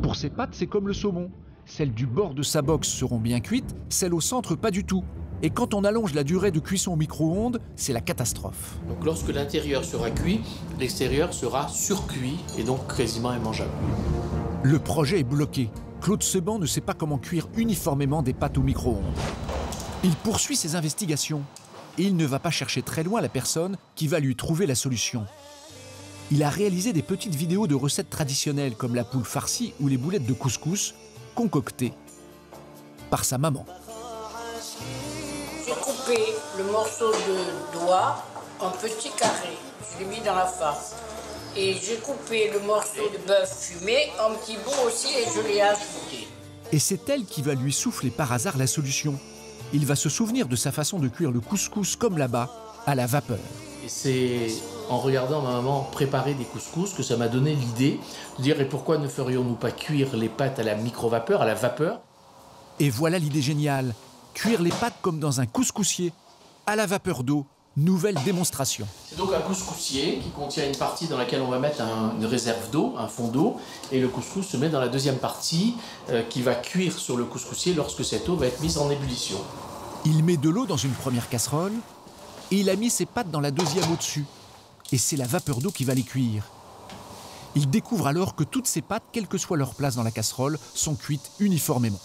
Pour ces pâtes, c'est comme le saumon. Celles du bord de sa box seront bien cuites, celles au centre pas du tout. Et quand on allonge la durée de cuisson au micro-ondes, c'est la catastrophe. Donc lorsque l'intérieur sera cuit, l'extérieur sera surcuit et donc quasiment immangeable. Le projet est bloqué. Claude Seban ne sait pas comment cuire uniformément des pâtes au micro-ondes. Il poursuit ses investigations et il ne va pas chercher très loin la personne qui va lui trouver la solution. Il a réalisé des petites vidéos de recettes traditionnelles comme la poule farcie ou les boulettes de couscous concoctées par sa maman. J'ai coupé le morceau de doigt en petits carrés. Je l'ai mis dans la farce. Et j'ai coupé le morceau de bœuf fumé en petits bouts aussi et je l'ai ajouté. Et c'est elle qui va lui souffler par hasard la solution. Il va se souvenir de sa façon de cuire le couscous comme là-bas, à la vapeur. Et c'est en regardant ma maman préparer des couscous que ça m'a donné l'idée de dire et pourquoi ne ferions-nous pas cuire les pâtes à la micro-vapeur, à la vapeur? Et voilà l'idée géniale, cuire les pâtes comme dans un couscoussier, à la vapeur d'eau. Nouvelle démonstration. C'est donc un couscoussier qui contient une partie dans laquelle on va mettre une réserve d'eau, un fond d'eau, et le couscous se met dans la deuxième partie qui va cuire sur le couscoussier lorsque cette eau va être mise en ébullition. Il met de l'eau dans une première casserole et il a mis ses pâtes dans la deuxième au-dessus. Et c'est la vapeur d'eau qui va les cuire. Il découvre alors que toutes ces pâtes, quelle que soit leur place dans la casserole, sont cuites uniformément.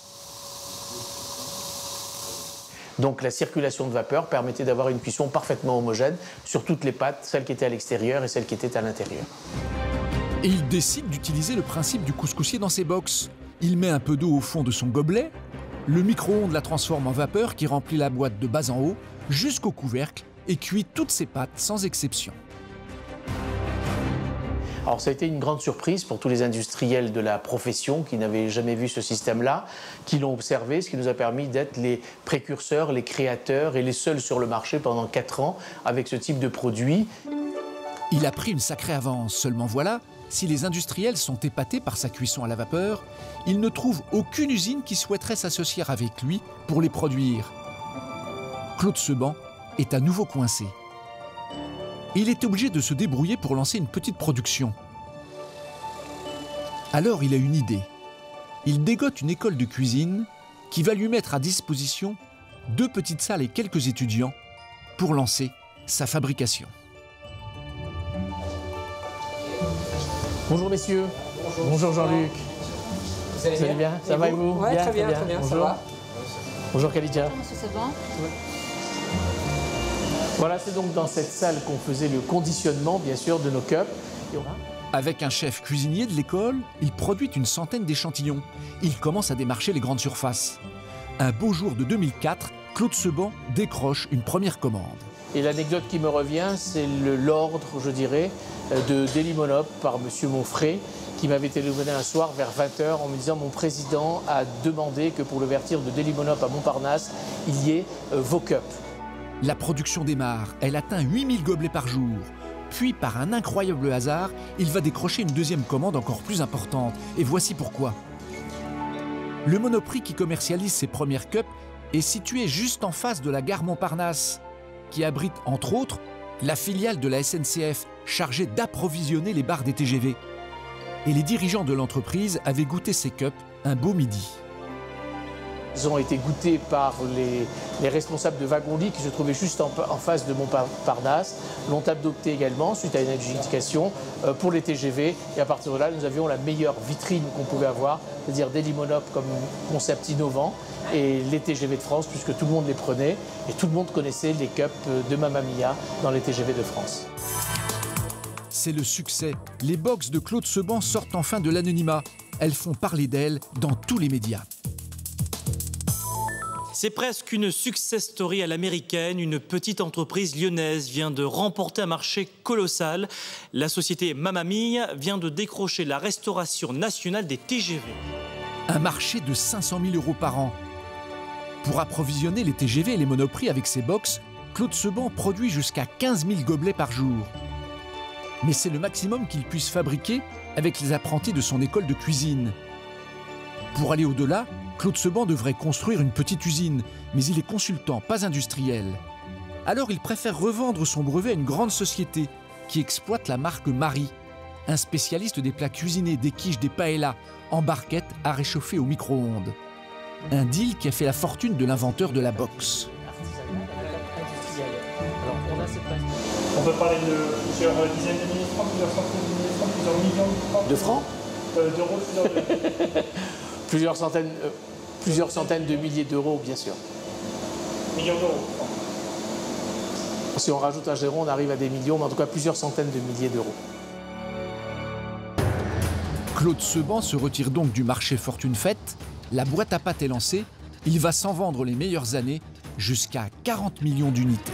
Donc la circulation de vapeur permettait d'avoir une cuisson parfaitement homogène sur toutes les pâtes, celles qui étaient à l'extérieur et celles qui étaient à l'intérieur. Et il décide d'utiliser le principe du couscoussier dans ses box. Il met un peu d'eau au fond de son gobelet, le micro-ondes la transforme en vapeur qui remplit la boîte de bas en haut jusqu'au couvercle et cuit toutes ses pâtes sans exception. Alors ça a été une grande surprise pour tous les industriels de la profession qui n'avaient jamais vu ce système-là, qui l'ont observé, ce qui nous a permis d'être les précurseurs, les créateurs et les seuls sur le marché pendant 4 ans avec ce type de produit. Il a pris une sacrée avance, seulement voilà, si les industriels sont épatés par sa cuisson à la vapeur, ils ne trouvent aucune usine qui souhaiterait s'associer avec lui pour les produire. Claude Seban est à nouveau coincé. Il est obligé de se débrouiller pour lancer une petite production. Alors il a une idée. Il dégote une école de cuisine qui va lui mettre à disposition 2 petites salles et quelques étudiants pour lancer sa fabrication. Bonjour messieurs. Bonjour Jean-Luc. Vous allez bien? Ça va et vous? Ouais, très bien, Bonjour. ça va. Bonjour Khadija. Bonjour Monsieur Seban. Voilà, c'est donc dans cette salle qu'on faisait le conditionnement, bien sûr, de nos cups. Et Avec un chef cuisinier de l'école, il produit une centaine d'échantillons. Il commence à démarcher les grandes surfaces. Un beau jour de 2004, Claude Seban décroche une première commande. Et l'anecdote qui me revient, c'est l'ordre, je dirais, de Delimonop par M. Monfray, qui m'avait téléphoné un soir vers 20h en me disant « Mon président a demandé que pour l'ouverture de Delimonop à Montparnasse, il y ait vos cups ». La production démarre, elle atteint 8000 gobelets par jour. Puis, par un incroyable hasard, il va décrocher une deuxième commande encore plus importante. Et voici pourquoi. Le Monoprix qui commercialise ses premières cups est situé juste en face de la gare Montparnasse, qui abrite, entre autres, la filiale de la SNCF chargée d'approvisionner les bars des TGV. Et les dirigeants de l'entreprise avaient goûté ces cups un beau midi. Ils ont été goûtés par les responsables de wagon-lit qui se trouvaient juste en face de Montparnasse, l'ont adopté également suite à une adjudication pour les TGV. Et à partir de là, nous avions la meilleure vitrine qu'on pouvait avoir, c'est-à-dire Delimonop comme concept innovant et les TGV de France, puisque tout le monde les prenait et tout le monde connaissait les cups de Mamma Mia dans les TGV de France. C'est le succès. Les box de Claude Seban sortent enfin de l'anonymat. Elles font parler d'elles dans tous les médias. C'est presque une success story à l'américaine. Une petite entreprise lyonnaise vient de remporter un marché colossal. La société Mamma Mia vient de décrocher la restauration nationale des TGV. Un marché de 500 000 € par an. Pour approvisionner les TGV et les Monoprix avec ses box, Claude Seban produit jusqu'à 15 000 gobelets par jour. Mais c'est le maximum qu'il puisse fabriquer avec les apprentis de son école de cuisine. Pour aller au-delà, Claude Seban devrait construire une petite usine, mais il est consultant, pas industriel. Alors il préfère revendre son brevet à une grande société qui exploite la marque Marie, un spécialiste des plats cuisinés, des quiches, des paellas, en barquette à réchauffer au micro-ondes. Un deal qui a fait la fortune de l'inventeur de la box. On peut parler de plusieurs dizaines de milliers de francs, plusieurs centaines de milliers de francs, plusieurs millions de francs. De francs D'euros, plusieurs centaines de milliers d'euros, bien sûr. Millions d'euros. Si on rajoute un zéro, on arrive à des millions, mais en tout cas plusieurs centaines de milliers d'euros. Claude Seban se retire donc du marché fortune faite. La boîte à pâtes est lancée. Il va s'en vendre les meilleures années jusqu'à 40 millions d'unités.